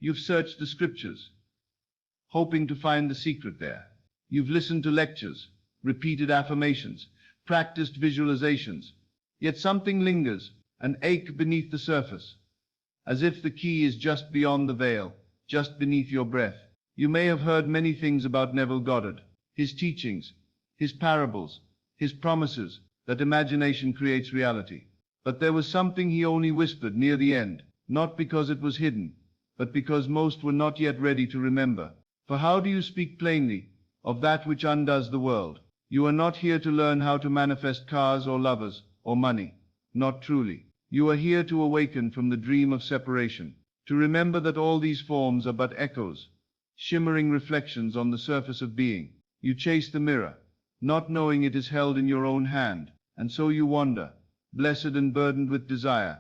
You've searched the scriptures, hoping to find the secret there. You've listened to lectures, repeated affirmations, practiced visualizations, yet something lingers, an ache beneath the surface, as if the key is just beyond the veil, just beneath your breath. You may have heard many things about Neville Goddard, his teachings, his parables, his promises that imagination creates reality. But there was something he only whispered near the end, not because it was hidden, but because most were not yet ready to remember. For how do you speak plainly of that which undoes the world? You are not here to learn how to manifest cars or lovers or money. Not truly. You are here to awaken from the dream of separation, to remember that all these forms are but echoes, shimmering reflections on the surface of being. You chase the mirror, not knowing it is held in your own hand, and so you wander, blessed and burdened with desire,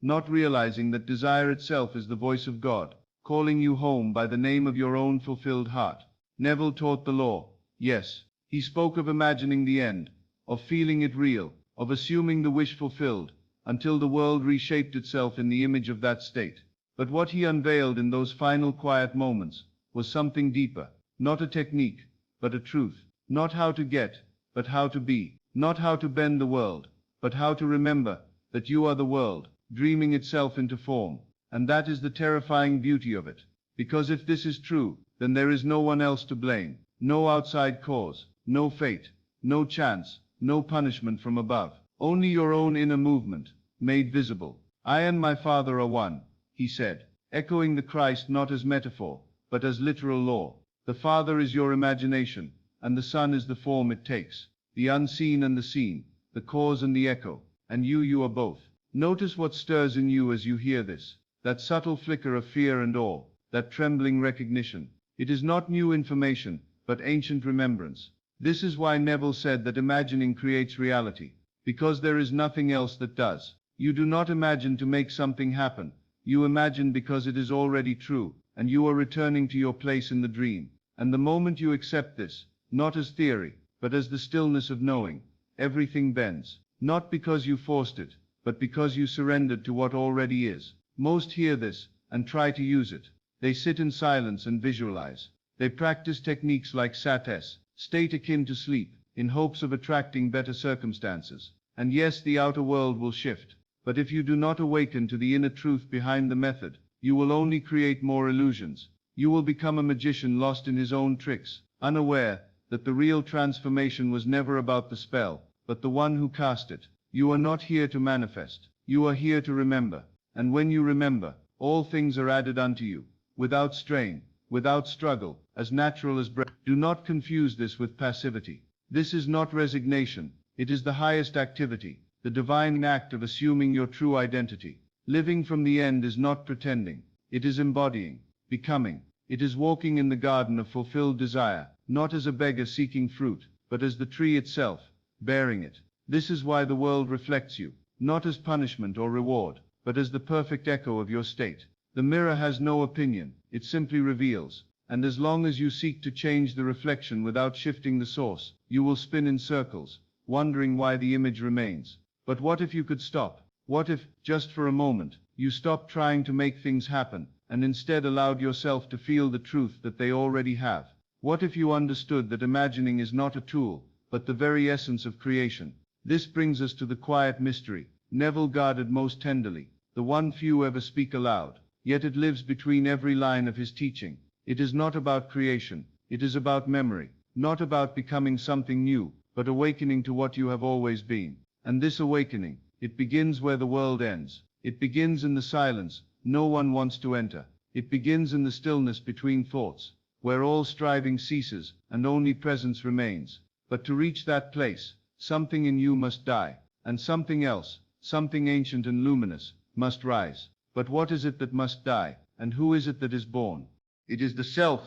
not realizing that desire itself is the voice of God, calling you home by the name of your own fulfilled heart. Neville taught the law. Yes, he spoke of imagining the end, of feeling it real, of assuming the wish fulfilled, until the world reshaped itself in the image of that state. But what he unveiled in those final quiet moments was something deeper, not a technique, but a truth. Not how to get, but how to be. Not how to bend the world, but how to remember that you are the world, dreaming itself into form. And that is the terrifying beauty of it. Because if this is true, then there is no one else to blame, no outside cause, no fate, no chance, no punishment from above. Only your own inner movement, made visible. I and my Father are one, he said, echoing the Christ not as metaphor, but as literal law. The Father is your imagination, and the Son is the form it takes, the unseen and the seen, the cause and the echo, and you are both. Notice what stirs in you as you hear this, that subtle flicker of fear and awe, that trembling recognition. It is not new information, but ancient remembrance. This is why Neville said that imagining creates reality, because there is nothing else that does. You do not imagine to make something happen, you imagine because it is already true, and you are returning to your place in the dream. And the moment you accept this, not as theory, but as the stillness of knowing, everything bends. Not because you forced it, but because you surrendered to what already is. Most hear this, and try to use it. They sit in silence and visualize. They practice techniques like sates, state akin to sleep, in hopes of attracting better circumstances. And yes, the outer world will shift. But if you do not awaken to the inner truth behind the method, you will only create more illusions. You will become a magician lost in his own tricks, unaware that the real transformation was never about the spell, but the one who cast it. You are not here to manifest. You are here to remember. And when you remember, all things are added unto you, without strain, without struggle, as natural as breath. Do not confuse this with passivity. This is not resignation. It is the highest activity, the divine act of assuming your true identity. Living from the end is not pretending. It is embodying, becoming. It is walking in the garden of fulfilled desire, not as a beggar seeking fruit, but as the tree itself, bearing it. This is why the world reflects you, not as punishment or reward, but as the perfect echo of your state. The mirror has no opinion, it simply reveals. And as long as you seek to change the reflection without shifting the source, you will spin in circles, wondering why the image remains. But what if you could stop? What if, just for a moment, you stopped trying to make things happen, and instead allowed yourself to feel the truth that they already have? What if you understood that imagining is not a tool, but the very essence of creation? This brings us to the quiet mystery, Neville guarded most tenderly, the one few ever speak aloud, yet it lives between every line of his teaching. It is not about creation, it is about memory, not about becoming something new, but awakening to what you have always been. And this awakening, it begins where the world ends. It begins in the silence no one wants to enter. It begins in the stillness between thoughts, where all striving ceases and only presence remains. But to reach that place, something in you must die, and something else, something ancient and luminous, must rise. But what is it that must die, and who is it that is born? It is the self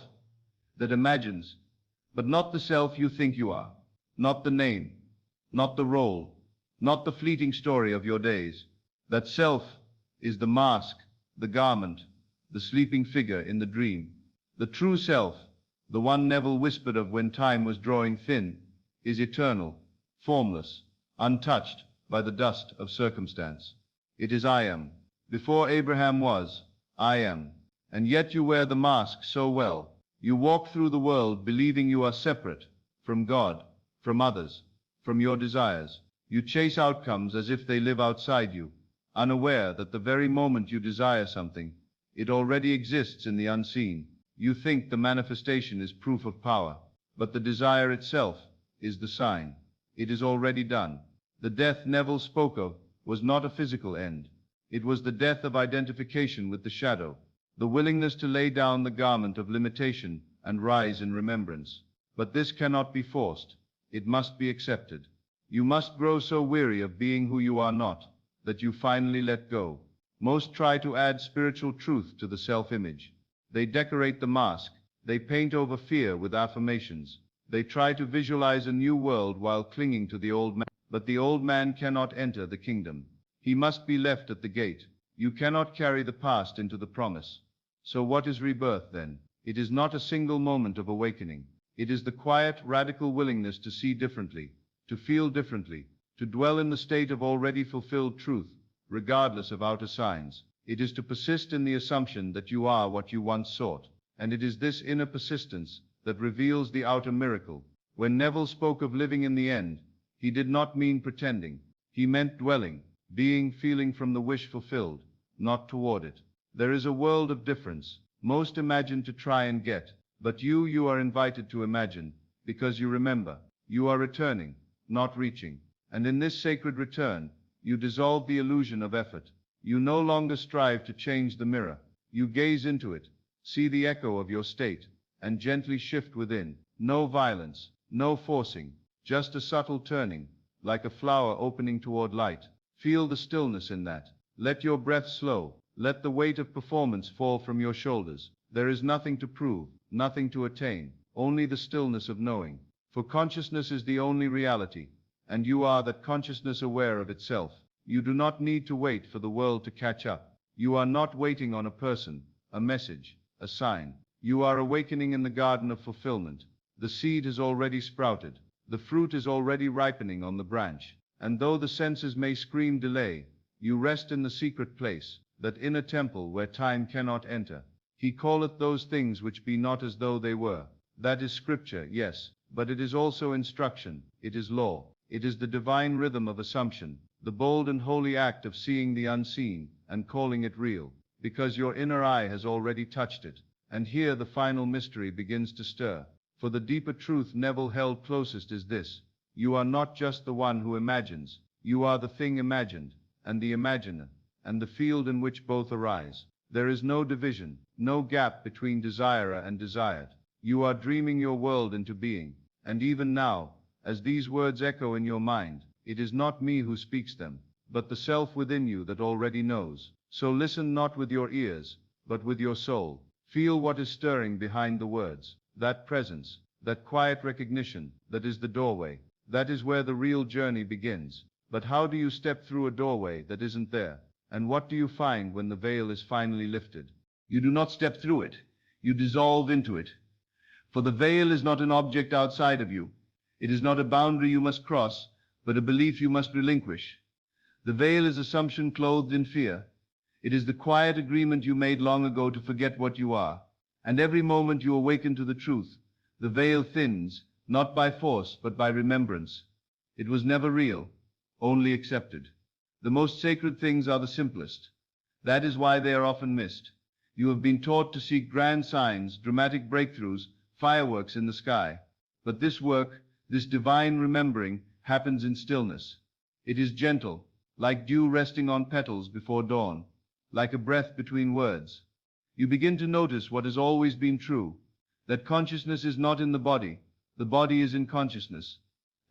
that imagines, but not the self you think you are, not the name, not the role, not the fleeting story of your days. That self is the mask, the garment, the sleeping figure in the dream. The true self, the one Neville whispered of when time was drawing thin, is eternal, formless, untouched by the dust of circumstance. It is I am. Before Abraham was, I am. And yet you wear the mask so well. You walk through the world believing you are separate from God, from others, from your desires. You chase outcomes as if they live outside you, unaware that the very moment you desire something, it already exists in the unseen. You think the manifestation is proof of power, but the desire itself is the sign. It is already done. The death Neville spoke of was not a physical end. It was the death of identification with the shadow, the willingness to lay down the garment of limitation and rise in remembrance. But this cannot be forced. It must be accepted. You must grow so weary of being who you are not, that you finally let go. Most try to add spiritual truth to the self-image. They decorate the mask. They paint over fear with affirmations. They try to visualize a new world while clinging to the old man. But the old man cannot enter the kingdom. He must be left at the gate. You cannot carry the past into the promise. So what is rebirth then? It is not a single moment of awakening. It is the quiet, radical willingness to see differently, to feel differently, to dwell in the state of already fulfilled truth, regardless of outer signs. It is to persist in the assumption that you are what you once sought. And it is this inner persistence that reveals the outer miracle. When Neville spoke of living in the end, he did not mean pretending. He meant dwelling, being, feeling from the wish fulfilled, not toward it. There is a world of difference. Most imagine to try and get, but you are invited to imagine, because you remember. You are returning, not reaching. And in this sacred return, you dissolve the illusion of effort. You no longer strive to change the mirror. You gaze into it, see the echo of your state, and gently shift within. No violence, no forcing, just a subtle turning, like a flower opening toward light. Feel the stillness in that. Let your breath slow. Let the weight of performance fall from your shoulders. There is nothing to prove, nothing to attain, only the stillness of knowing. For consciousness is the only reality, and you are that consciousness aware of itself. You do not need to wait for the world to catch up. You are not waiting on a person, a message, a sign. You are awakening in the garden of fulfillment. The seed has already sprouted. The fruit is already ripening on the branch. And though the senses may scream delay, you rest in the secret place, that inner temple where time cannot enter. He calleth those things which be not as though they were. That is scripture, yes, but it is also instruction. It is law. It is the divine rhythm of assumption, the bold and holy act of seeing the unseen and calling it real, because your inner eye has already touched it. And here the final mystery begins to stir. For the deeper truth Neville held closest is this: you are not just the one who imagines. You are the thing imagined, and the imaginer, and the field in which both arise. There is no division, no gap between desirer and desired. You are dreaming your world into being. And even now, as these words echo in your mind, it is not me who speaks them, but the self within you that already knows. So listen not with your ears, but with your soul. Feel what is stirring behind the words. That presence, that quiet recognition, that is the doorway. That is where the real journey begins. But how do you step through a doorway that isn't there? And what do you find when the veil is finally lifted? You do not step through it. You dissolve into it. For the veil is not an object outside of you. It is not a boundary you must cross, but a belief you must relinquish. The veil is assumption clothed in fear. It is the quiet agreement you made long ago to forget what you are. And every moment you awaken to the truth, the veil thins, not by force, but by remembrance. It was never real, only accepted. The most sacred things are the simplest. That is why they are often missed. You have been taught to seek grand signs, dramatic breakthroughs, fireworks in the sky. But this work, this divine remembering, happens in stillness. It is gentle, like dew resting on petals before dawn, like a breath between words. You begin to notice what has always been true, that consciousness is not in the body is in consciousness.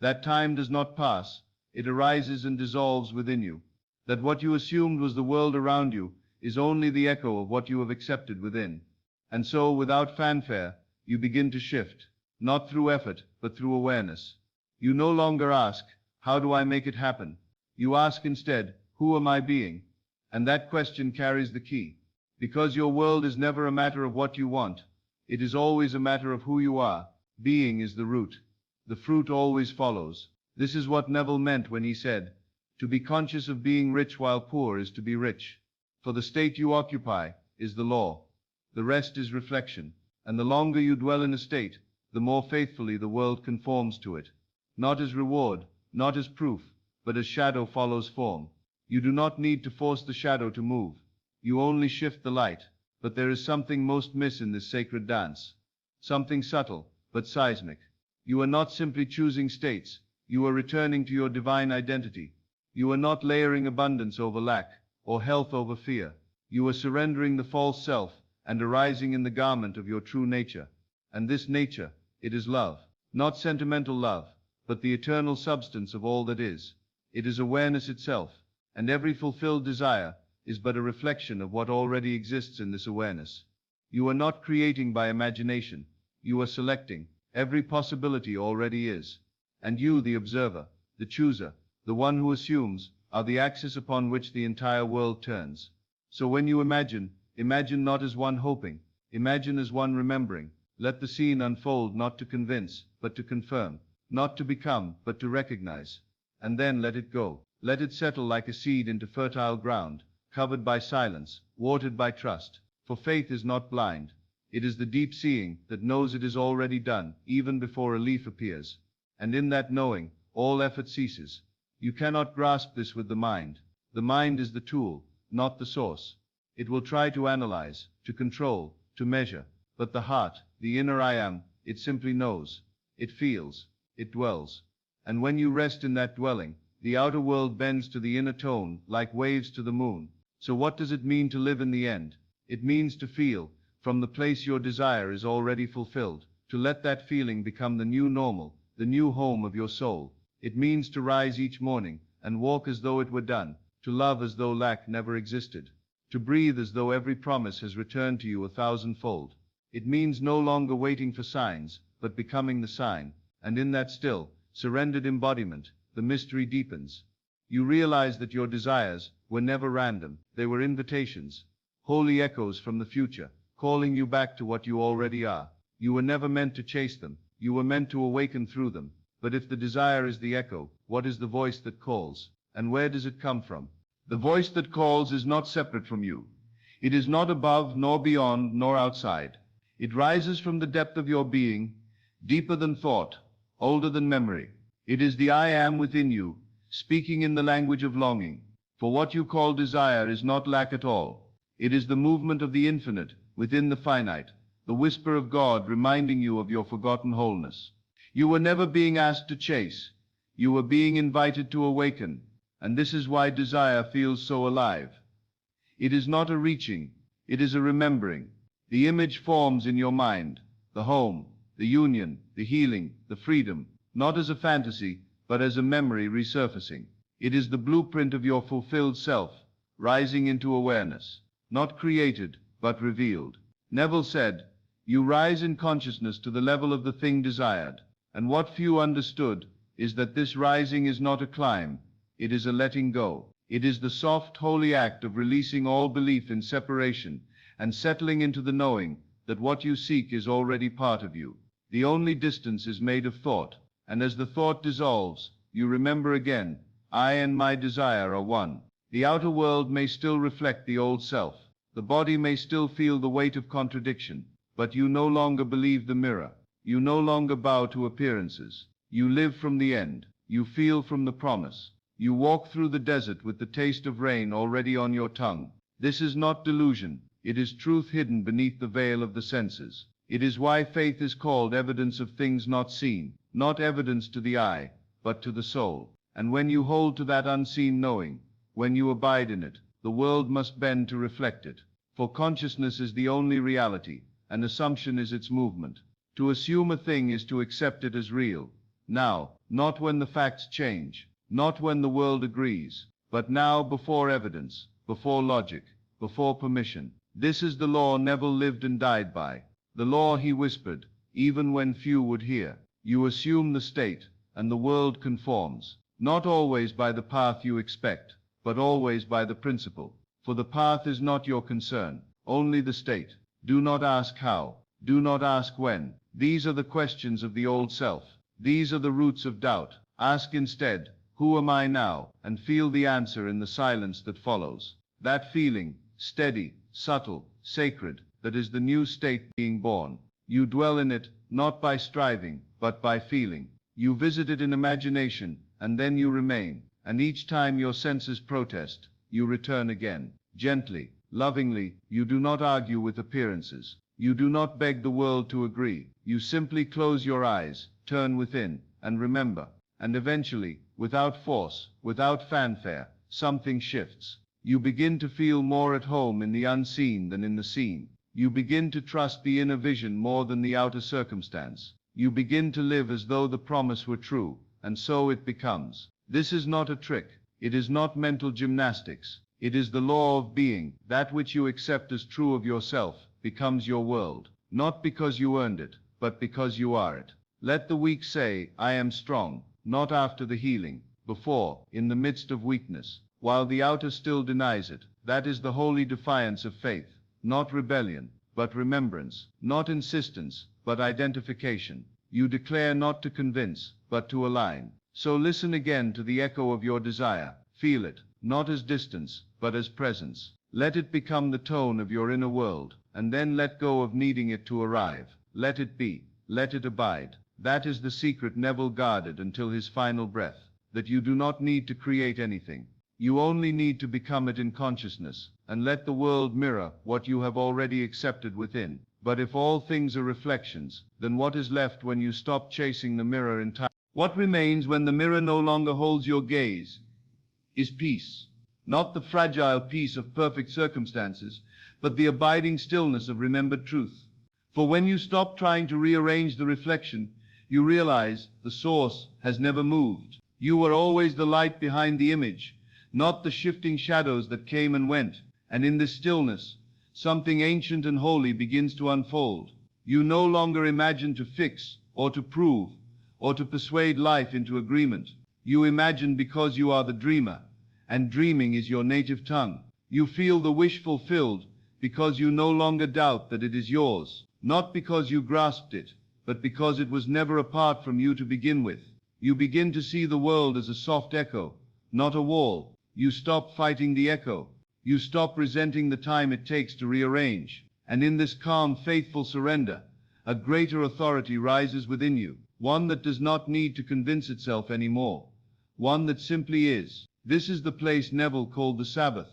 That time does not pass, it arises and dissolves within you. That what you assumed was the world around you is only the echo of what you have accepted within. And so, without fanfare, you begin to shift, not through effort, but through awareness. You no longer ask, how do I make it happen? You ask instead, who am I being? And that question carries the key. Because your world is never a matter of what you want. It is always a matter of who you are. Being is the root. The fruit always follows. This is what Neville meant when he said, to be conscious of being rich while poor is to be rich. For the state you occupy is the law. The rest is reflection. And the longer you dwell in a state, the more faithfully the world conforms to it. Not as reward, not as proof, but as shadow follows form. You do not need to force the shadow to move. You only shift the light. But there is something most miss in this sacred dance. Something subtle, but seismic. You are not simply choosing states. You are returning to your divine identity. You are not layering abundance over lack, or health over fear. You are surrendering the false self, and arising in the garment of your true nature. And this nature, it is love. Not sentimental love, but the eternal substance of all that is. It is awareness itself, and every fulfilled desire is but a reflection of what already exists in this awareness. You are not creating by imagination. You are selecting. Every possibility already is. And you, the observer, the chooser, the one who assumes, are the axis upon which the entire world turns. So when you imagine, imagine not as one hoping, imagine as one remembering. Let the scene unfold not to convince, but to confirm, not to become, but to recognize. And then let it go. Let it settle like a seed into fertile ground, covered by silence, watered by trust. For faith is not blind. It is the deep seeing that knows it is already done, even before a leaf appears. And in that knowing, all effort ceases. You cannot grasp this with the mind. The mind is the tool, not the source. It will try to analyze, to control, to measure. But the heart, the inner I am, it simply knows. It feels. It dwells. And when you rest in that dwelling, the outer world bends to the inner tone, like waves to the moon. So what does it mean to live in the end? It means to feel, from the place your desire is already fulfilled, to let that feeling become the new normal, the new home of your soul. It means to rise each morning, and walk as though it were done, to love as though lack never existed, to breathe as though every promise has returned to you 1,000-fold. It means no longer waiting for signs, but becoming the sign, and in that still, surrendered embodiment, the mystery deepens. You realize that your desires were never random, they were invitations, holy echoes from the future, calling you back to what you already are. You were never meant to chase them, you were meant to awaken through them. But if the desire is the echo, what is the voice that calls? And where does it come from? The voice that calls is not separate from you. It is not above, nor beyond, nor outside. It rises from the depth of your being, deeper than thought, older than memory. It is the I am within you, speaking in the language of longing. For what you call desire is not lack at all. It is the movement of the infinite within the finite, the whisper of God reminding you of your forgotten wholeness. You were never being asked to chase. You were being invited to awaken. And this is why desire feels so alive. It is not a reaching, it is a remembering. The image forms in your mind, the home, the union, the healing, the freedom, not as a fantasy, but as a memory resurfacing. It is the blueprint of your fulfilled self, rising into awareness, not created, but revealed. Neville said, "You rise in consciousness to the level of the thing desired." And what few understood is that this rising is not a climb, it is a letting go. It is the soft, holy act of releasing all belief in separation and settling into the knowing that what you seek is already part of you. The only distance is made of thought, and as the thought dissolves, you remember again, I and my desire are one. The outer world may still reflect the old self. The body may still feel the weight of contradiction, but you no longer believe the mirror. You no longer bow to appearances. You live from the end. You feel from the promise. You walk through the desert with the taste of rain already on your tongue. This is not delusion. It is truth hidden beneath the veil of the senses. It is why faith is called evidence of things not seen, not evidence to the eye, but to the soul. And when you hold to that unseen knowing, when you abide in it, the world must bend to reflect it. For consciousness is the only reality, and assumption is its movement. To assume a thing is to accept it as real. Now, not when the facts change, not when the world agrees, but now before evidence, before logic, before permission. This is the law Neville lived and died by. The law he whispered, even when few would hear. You assume the state, and the world conforms. Not always by the path you expect, but always by the principle. For the path is not your concern, only the state. Do not ask how. Do not ask when. These are the questions of the old self. These are the roots of doubt. Ask instead, who am I now? And feel the answer in the silence that follows. That feeling, steady, subtle, sacred, that is the new state being born. You dwell in it, not by striving, but by feeling. You visit it in imagination, and then you remain, and each time your senses protest, you return again. Gently, lovingly, you do not argue with appearances. You do not beg the world to agree. You simply close your eyes, turn within, and remember. And eventually, without force, without fanfare, something shifts. You begin to feel more at home in the unseen than in the seen. You begin to trust the inner vision more than the outer circumstance. You begin to live as though the promise were true, and so it becomes. This is not a trick. It is not mental gymnastics. It is the law of being. That which you accept as true of yourself becomes your world, not because you earned it, but because you are it. Let the weak say, I am strong, not after the healing, before, in the midst of weakness, while the outer still denies it. That is the holy defiance of faith, not rebellion, but remembrance, not insistence, but identification. You declare not to convince, but to align. So listen again to the echo of your desire. Feel it, not as distance, but as presence. Let it become the tone of your inner world, and then let go of needing it to arrive. Let it be, let it abide. That is the secret Neville Goddard until his final breath, that you do not need to create anything. You only need to become it in consciousness, and let the world mirror what you have already accepted within. But if all things are reflections, then what is left when you stop chasing the mirror entirely? What remains when the mirror no longer holds your gaze is peace. Not the fragile peace of perfect circumstances, but the abiding stillness of remembered truth. For when you stop trying to rearrange the reflection, you realize the source has never moved. You were always the light behind the image, not the shifting shadows that came and went. And in this stillness, something ancient and holy begins to unfold. You no longer imagine to fix, or to prove, or to persuade life into agreement. You imagine because you are the dreamer, and dreaming is your native tongue. You feel the wish fulfilled because you no longer doubt that it is yours, not because you grasped it, but because it was never apart from you to begin with. You begin to see the world as a soft echo, not a wall. You stop fighting the echo. You stop resenting the time it takes to rearrange. And in this calm, faithful surrender, a greater authority rises within you, one that does not need to convince itself anymore, one that simply is. This is the place Neville called the Sabbath,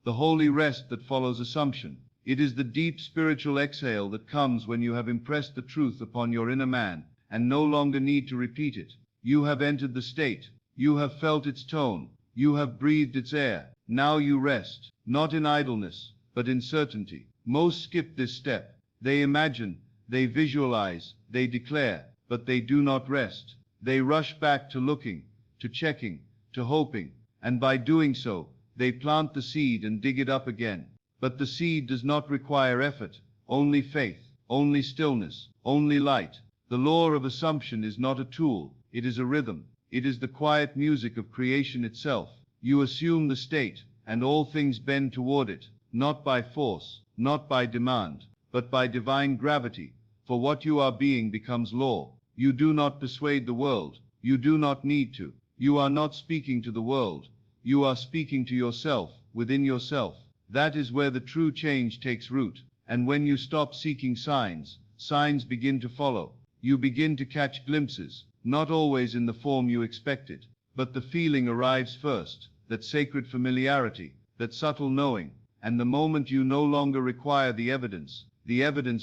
the holy rest that follows assumption. It is the deep spiritual exhale that comes when you have impressed the truth upon your inner man, and no longer need to repeat it. You have entered the state. You have felt its tone. You have breathed its air. Now you rest, not in idleness, but in certainty. Most skip this step. They imagine, they visualize, they declare, but they do not rest. They rush back to looking, to checking, to hoping, and by doing so, they plant the seed and dig it up again. But the seed does not require effort, only faith, only stillness, only light. The law of assumption is not a tool, it is a rhythm. It is the quiet music of creation itself. You assume the state, and all things bend toward it, not by force, not by demand, but by divine gravity. For what you are being becomes law. You do not persuade the world. You do not need to. You are not speaking to the world. You are speaking to yourself, within yourself. That is where the true change takes root. And when you stop seeking signs, signs begin to follow. You begin to catch glimpses, not always in the form you expected, but the feeling arrives first, that sacred familiarity, that subtle knowing. And the moment you no longer require the evidence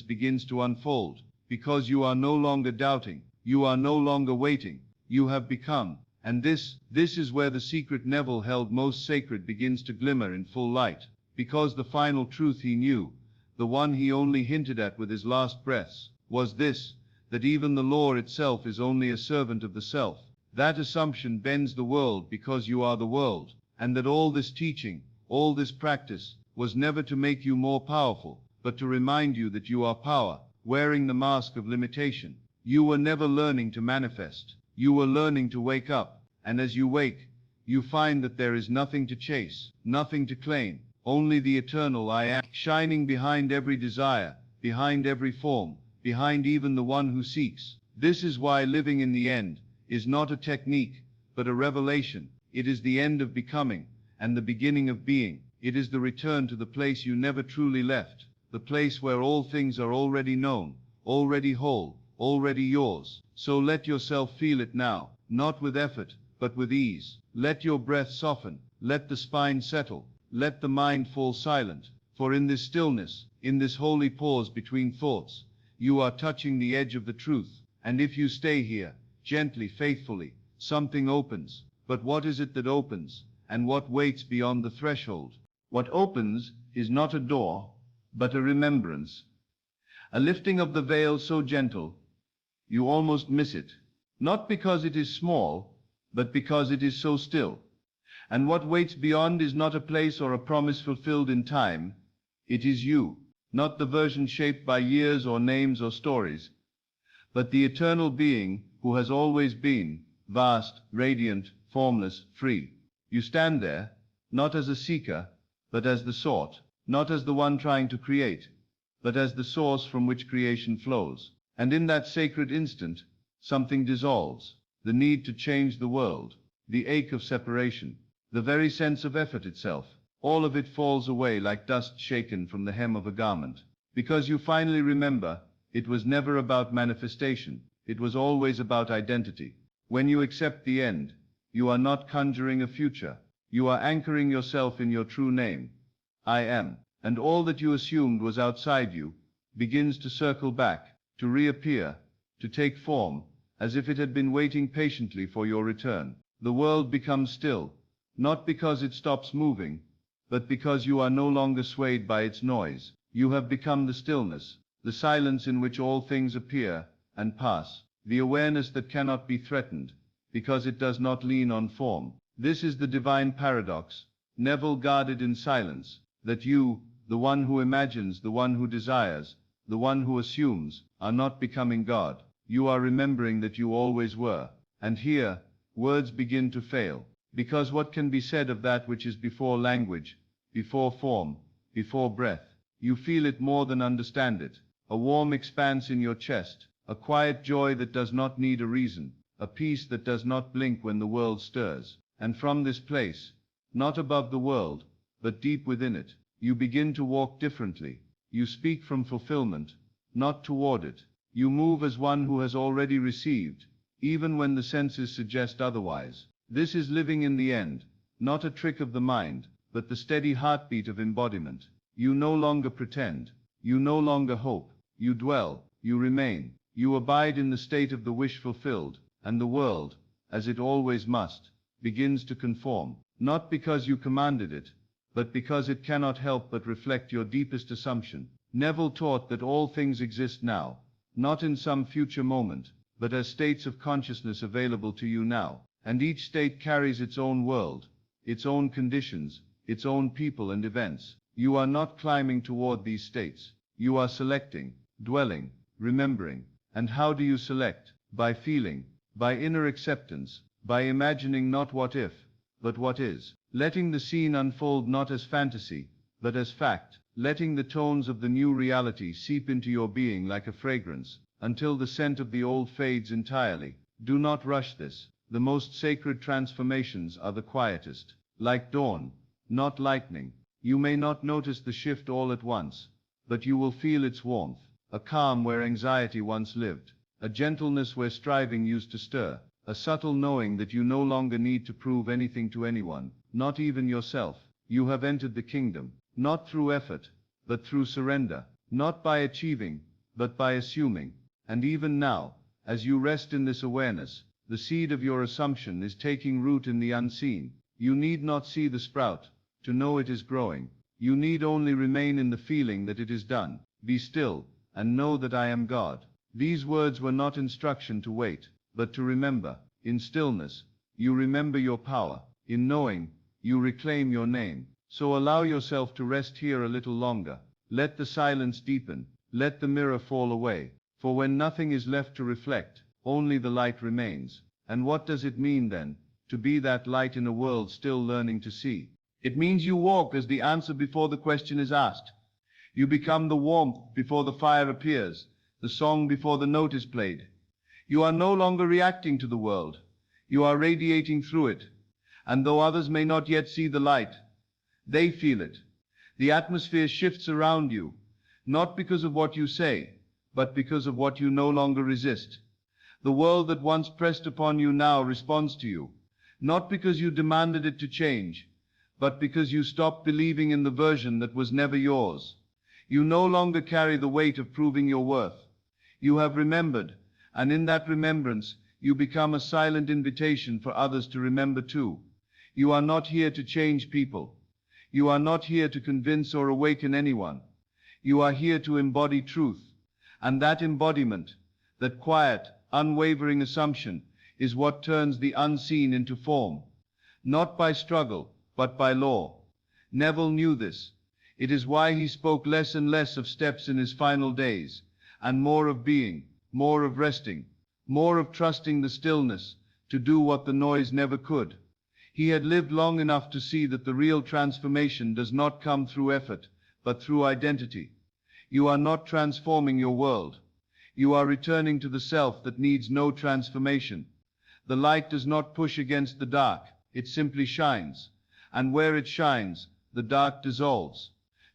begins to unfold, because you are no longer doubting, you are no longer waiting, you have become. And this is where the secret Neville held most sacred begins to glimmer in full light, because the final truth he knew, the one he only hinted at with his last breaths, was this, that even the law itself is only a servant of the self. That assumption bends the world because you are the world, and that all this teaching, all this practice, was never to make you more powerful, but to remind you that you are power, wearing the mask of limitation. You were never learning to manifest. You were learning to wake up, and as you wake, you find that there is nothing to chase, nothing to claim, only the eternal I am, shining behind every desire, behind every form, behind even the one who seeks. This is why living in the end is not a technique, but a revelation. It is the end of becoming, and the beginning of being. It is the return to the place you never truly left, the place where all things are already known, already whole, already yours. So let yourself feel it now, not with effort, but with ease. Let your breath soften, let the spine settle, let the mind fall silent, for in this stillness, in this holy pause between thoughts, you are touching the edge of the truth, and if you stay here, gently, faithfully, something opens. But what is it that opens, and what waits beyond the threshold? What opens is not a door, but a remembrance, a lifting of the veil so gentle, you almost miss it, not because it is small, but because it is so still. And what waits beyond is not a place or a promise fulfilled in time, it is you, not the version shaped by years or names or stories, but the eternal being who has always been, vast, radiant, formless, free. You stand there, not as a seeker, but as the sought, not as the one trying to create, but as the source from which creation flows. And in that sacred instant, something dissolves, the need to change the world, the ache of separation, the very sense of effort itself. All of it falls away like dust shaken from the hem of a garment, because you finally remember, it was never about manifestation, it was always about identity. When you accept the end, you are not conjuring a future, you are anchoring yourself in your true name, I am, and all that you assumed was outside you, begins to circle back, to reappear, to take form, as if it had been waiting patiently for your return. The world becomes still, not because it stops moving, but because you are no longer swayed by its noise. You have become the stillness, the silence in which all things appear and pass, the awareness that cannot be threatened, because it does not lean on form. This is the divine paradox, Neville Goddard in silence, that you, the one who imagines, the one who desires, the one who assumes, are not becoming God. You are remembering that you always were. And here, words begin to fail, because what can be said of that which is before language, before form, before breath? You feel it more than understand it, a warm expanse in your chest, a quiet joy that does not need a reason, a peace that does not blink when the world stirs. And from this place, not above the world, but deep within it, you begin to walk differently. You speak from fulfillment, not toward it. You move as one who has already received, even when the senses suggest otherwise. This is living in the end, not a trick of the mind, but the steady heartbeat of embodiment. You no longer pretend, you no longer hope, you dwell, you remain, you abide in the state of the wish fulfilled, and the world, as it always must, begins to conform, not because you commanded it, but because it cannot help but reflect your deepest assumption. Neville taught that all things exist now, not in some future moment, but as states of consciousness available to you now, and each state carries its own world, its own conditions, its own people and events. You are not climbing toward these states, you are selecting, dwelling, remembering. And how do you select? By feeling, by inner acceptance, by imagining not what if, but what is, letting the scene unfold not as fantasy, but as fact, letting the tones of the new reality seep into your being like a fragrance, until the scent of the old fades entirely. Do not rush this. The most sacred transformations are the quietest, like dawn, not lightning. You may not notice the shift all at once, but you will feel its warmth, a calm where anxiety once lived, a gentleness where striving used to stir, a subtle knowing that you no longer need to prove anything to anyone, not even yourself. You have entered the kingdom, not through effort, but through surrender, not by achieving, but by assuming. And even now, as you rest in this awareness, the seed of your assumption is taking root in the unseen. You need not see the sprout to know it is growing. You need only remain in the feeling that it is done. Be still, and know that I am God. These words were not instruction to wait, but to remember. In stillness, you remember your power. In knowing, you reclaim your name. So allow yourself to rest here a little longer. Let the silence deepen. Let the mirror fall away. For when nothing is left to reflect, only the light remains. And what does it mean then, to be that light in a world still learning to see? It means you walk as the answer before the question is asked. You become the warmth before the fire appears, the song before the note is played. You are no longer reacting to the world. You are radiating through it. And though others may not yet see the light, they feel it. The atmosphere shifts around you, not because of what you say, but because of what you no longer resist. The world that once pressed upon you now responds to you, not because you demanded it to change, but because you stopped believing in the version that was never yours. You no longer carry the weight of proving your worth. You have remembered, and in that remembrance, you become a silent invitation for others to remember too. You are not here to change people. You are not here to convince or awaken anyone. You are here to embody truth, and that embodiment, that quiet, unwavering assumption, is what turns the unseen into form, not by struggle, but by law. Neville knew this. It is why he spoke less and less of steps in his final days, and more of being, more of resting, more of trusting the stillness to do what the noise never could. He had lived long enough to see that the real transformation does not come through effort, but through identity. You are not transforming your world. You are returning to the self that needs no transformation. The light does not push against the dark, it simply shines. And where it shines, the dark dissolves.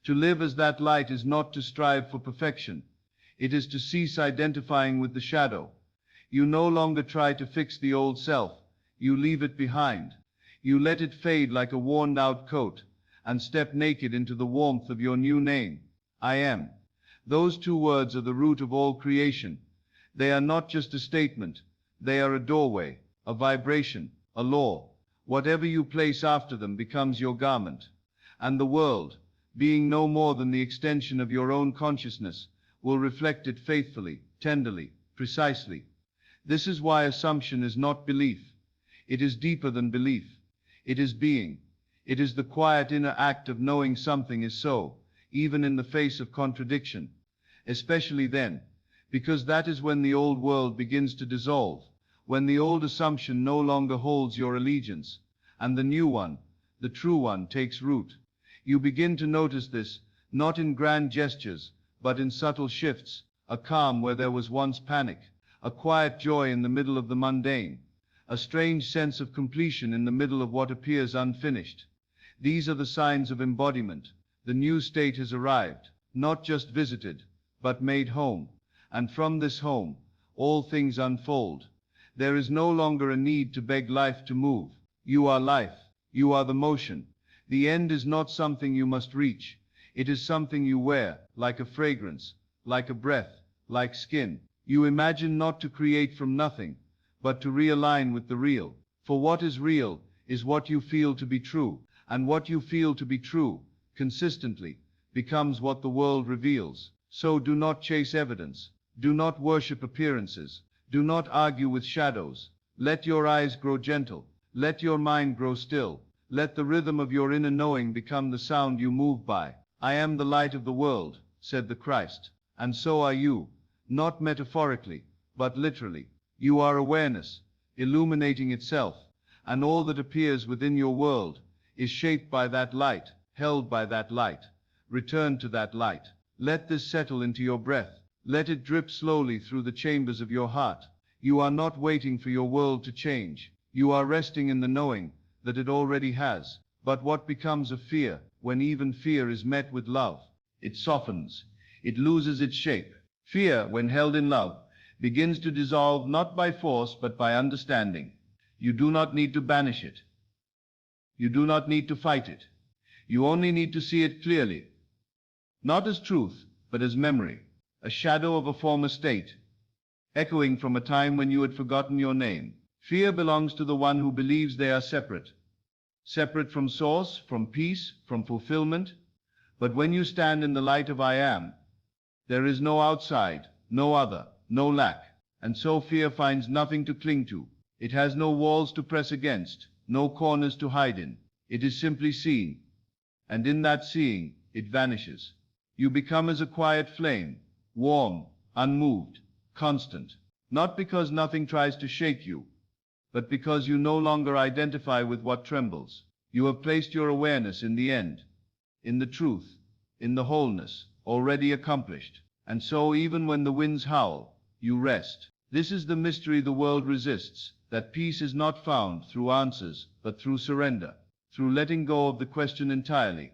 To live as that light is not to strive for perfection. It is to cease identifying with the shadow. You no longer try to fix the old self. You leave it behind. You let it fade like a worn-out coat, and step naked into the warmth of your new name, I am. Those two words are the root of all creation. They are not just a statement. They are a doorway, a vibration, a law. Whatever you place after them becomes your garment. And the world, being no more than the extension of your own consciousness, will reflect it faithfully, tenderly, precisely. This is why assumption is not belief. It is deeper than belief. It is being. It is the quiet inner act of knowing something is so, even in the face of contradiction. Especially then, because that is when the old world begins to dissolve, when the old assumption no longer holds your allegiance, and the new one, the true one, takes root. You begin to notice this, not in grand gestures, but in subtle shifts, a calm where there was once panic, a quiet joy in the middle of the mundane, a strange sense of completion in the middle of what appears unfinished. These are the signs of embodiment. The new state has arrived, not just visited, but made home. And from this home, all things unfold. There is no longer a need to beg life to move. You are life. You are the motion. The end is not something you must reach. It is something you wear, like a fragrance, like a breath, like skin. You imagine not to create from nothing, but to realign with the real. For what is real is what you feel to be true, and what you feel to be true, consistently, becomes what the world reveals. So do not chase evidence. Do not worship appearances. Do not argue with shadows. Let your eyes grow gentle. Let your mind grow still. Let the rhythm of your inner knowing become the sound you move by. I am the light of the world, said the Christ. And so are you, not metaphorically, but literally. You are awareness, illuminating itself, and all that appears within your world is shaped by that light, held by that light. Return to that light. Let this settle into your breath. Let it drip slowly through the chambers of your heart. You are not waiting for your world to change. You are resting in the knowing that it already has. But what becomes of fear, when even fear is met with love? It softens. It loses its shape. Fear, when held in love, begins to dissolve not by force but by understanding. You do not need to banish it. You do not need to fight it. You only need to see it clearly. Not as truth, but as memory, a shadow of a former state, echoing from a time when you had forgotten your name. Fear belongs to the one who believes they are separate. Separate from source, from peace, from fulfillment. But when you stand in the light of I am, there is no outside, no other, no lack. And so fear finds nothing to cling to. It has no walls to press against, no corners to hide in. It is simply seen. And in that seeing, it vanishes. You become as a quiet flame, warm, unmoved, constant. Not because nothing tries to shake you, but because you no longer identify with what trembles. You have placed your awareness in the end, in the truth, in the wholeness, already accomplished. And so even when the winds howl, you rest. This is the mystery the world resists, that peace is not found through answers, but through surrender, through letting go of the question entirely,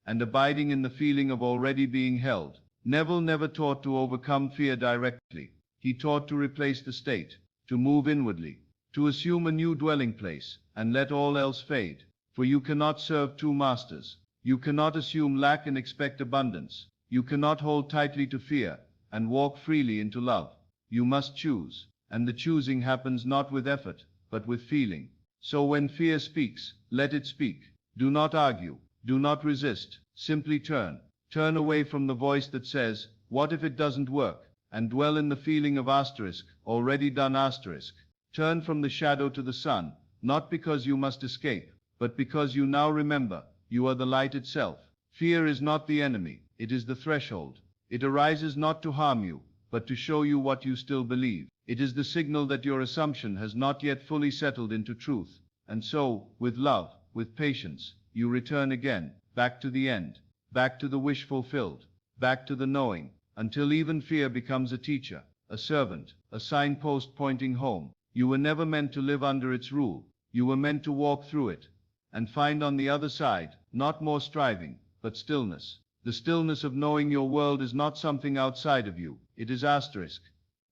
and abiding in the feeling of already being held. Neville never taught to overcome fear directly. He taught to replace the state, to move inwardly, to assume a new dwelling place, and let all else fade. For you cannot serve two masters. You cannot assume lack and expect abundance. You cannot hold tightly to fear and walk freely into love. You must choose, and the choosing happens not with effort, but with feeling. So when fear speaks, let it speak. Do not argue, do not resist, simply turn. Turn away from the voice that says, what if it doesn't work? And dwell in the feeling of asterisk, already done asterisk. Turn from the shadow to the sun, not because you must escape, but because you now remember, you are the light itself. Fear is not the enemy, it is the threshold. It arises not to harm you, but to show you what you still believe. It is the signal that your assumption has not yet fully settled into truth. And so, with love, with patience, you return again, back to the end, back to the wish fulfilled, back to the knowing, until even fear becomes a teacher, a servant, a signpost pointing home. You were never meant to live under its rule. You were meant to walk through it, and find on the other side, not more striving, but stillness. The stillness of knowing your world is not something outside of you. It is asterisk.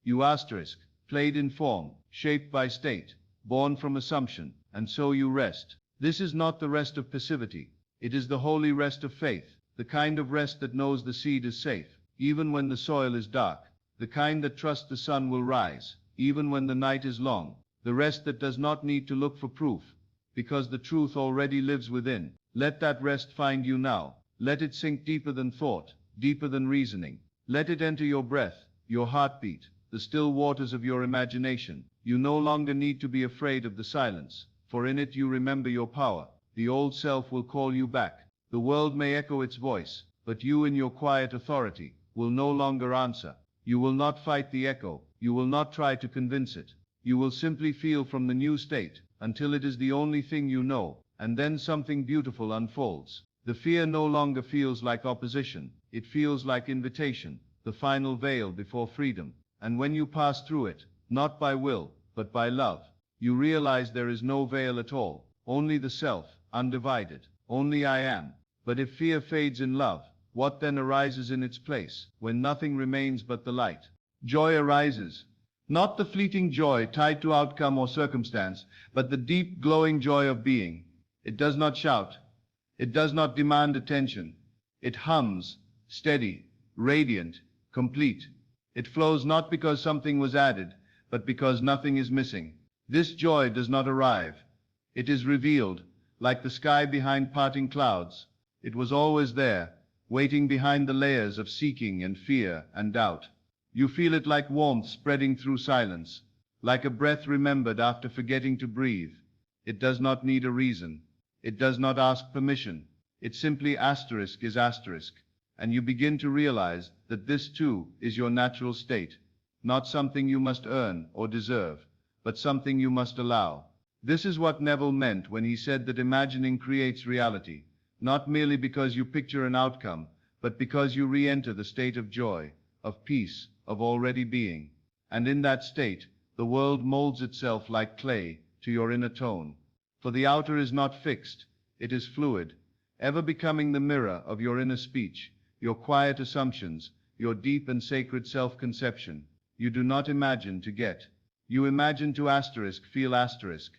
You asterisk, played in form, shaped by state, born from assumption, and so you rest. This is not the rest of passivity. It is the holy rest of faith, the kind of rest that knows the seed is safe, even when the soil is dark, the kind that trusts the sun will rise, even when the night is long, the rest that does not need to look for proof, because the truth already lives within. Let that rest find you now. Let it sink deeper than thought, deeper than reasoning. Let it enter your breath, your heartbeat, the still waters of your imagination. You no longer need to be afraid of the silence, for in it you remember your power. The old self will call you back. The world may echo its voice, but you in your quiet authority will no longer answer. You will not fight the echo. You will not try to convince it. You will simply feel from the new state, until it is the only thing you know, and then something beautiful unfolds. The fear no longer feels like opposition. It feels like invitation, the final veil before freedom. And when you pass through it, not by will, but by love, you realize there is no veil at all, only the self, undivided, only I am. But if fear fades in love, what then arises in its place, when nothing remains but the light? Joy arises. Not the fleeting joy tied to outcome or circumstance, but the deep, glowing joy of being. It does not shout. It does not demand attention. It hums, steady, radiant, complete. It flows not because something was added, but because nothing is missing. This joy does not arrive. It is revealed, like the sky behind parting clouds. It was always there, waiting behind the layers of seeking and fear and doubt. You feel it like warmth spreading through silence, like a breath remembered after forgetting to breathe. It does not need a reason. It does not ask permission. It simply asterisk is asterisk. And you begin to realize that this too is your natural state, not something you must earn or deserve, but something you must allow. This is what Neville meant when he said that imagining creates reality, not merely because you picture an outcome, but because you re-enter the state of joy, of peace, of already being. And in that state, the world molds itself like clay to your inner tone. For the outer is not fixed, it is fluid, ever becoming the mirror of your inner speech, your quiet assumptions, your deep and sacred self-conception. You do not imagine to get. You imagine to asterisk feel asterisk.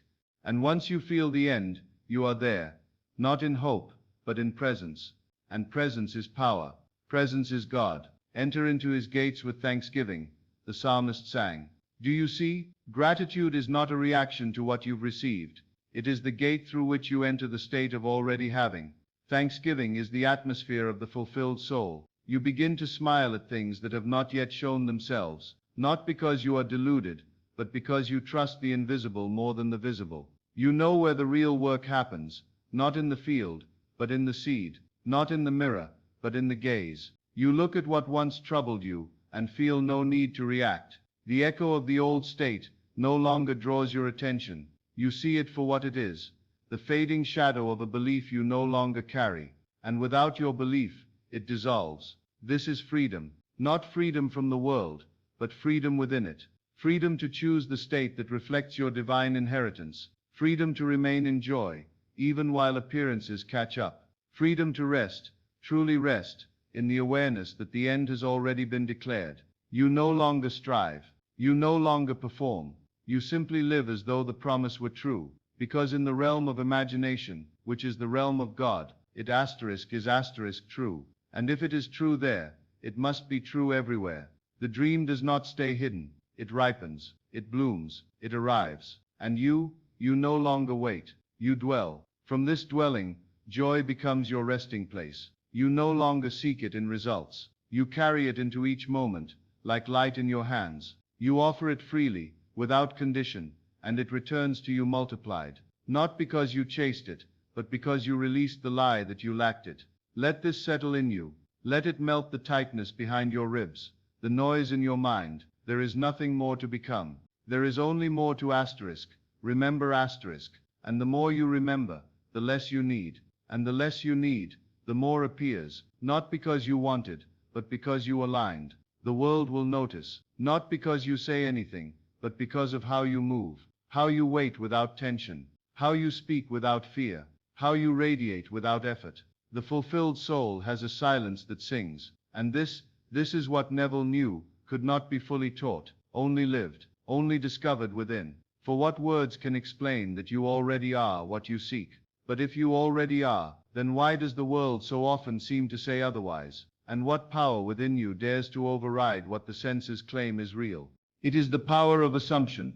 And once you feel the end, you are there, not in hope, but in presence. And presence is power. Presence is God. Enter into his gates with thanksgiving, the psalmist sang. Do you see? Gratitude is not a reaction to what you've received. It is the gate through which you enter the state of already having. Thanksgiving is the atmosphere of the fulfilled soul. You begin to smile at things that have not yet shown themselves, not because you are deluded, but because you trust the invisible more than the visible. You know where the real work happens, not in the field, but in the seed, not in the mirror, but in the gaze. You look at what once troubled you, and feel no need to react. The echo of the old state no longer draws your attention. You see it for what it is, the fading shadow of a belief you no longer carry, and without your belief, it dissolves. This is freedom, not freedom from the world, but freedom within it. Freedom to choose the state that reflects your divine inheritance. Freedom to remain in joy, even while appearances catch up. Freedom to rest, truly rest, in the awareness that the end has already been declared. You no longer strive. You no longer perform. You simply live as though the promise were true, because in the realm of imagination, which is the realm of God, it is true. And if it is true there, it must be true everywhere. The dream does not stay hidden. It ripens, it blooms, it arrives. And you no longer wait. You dwell. From this dwelling, joy becomes your resting place. You no longer seek it in results. You carry it into each moment, like light in your hands. You offer it freely, without condition, and it returns to you multiplied. Not because you chased it, but because you released the lie that you lacked it. Let this settle in you. Let it melt the tightness behind your ribs, the noise in your mind. There is nothing more to become. There is only more to asterisk. Remember asterisk. And the more you remember, the less you need. And the less you need, the more appears. Not because you wanted, but because you aligned. The world will notice. Not because you say anything, but because of how you move. How you wait without tension. How you speak without fear. How you radiate without effort. The fulfilled soul has a silence that sings. And this is what Neville knew, could not be fully taught, only lived, only discovered within. For what words can explain that you already are what you seek? But if you already are, then why does the world so often seem to say otherwise? And what power within you dares to override what the senses claim is real? It is the power of assumption.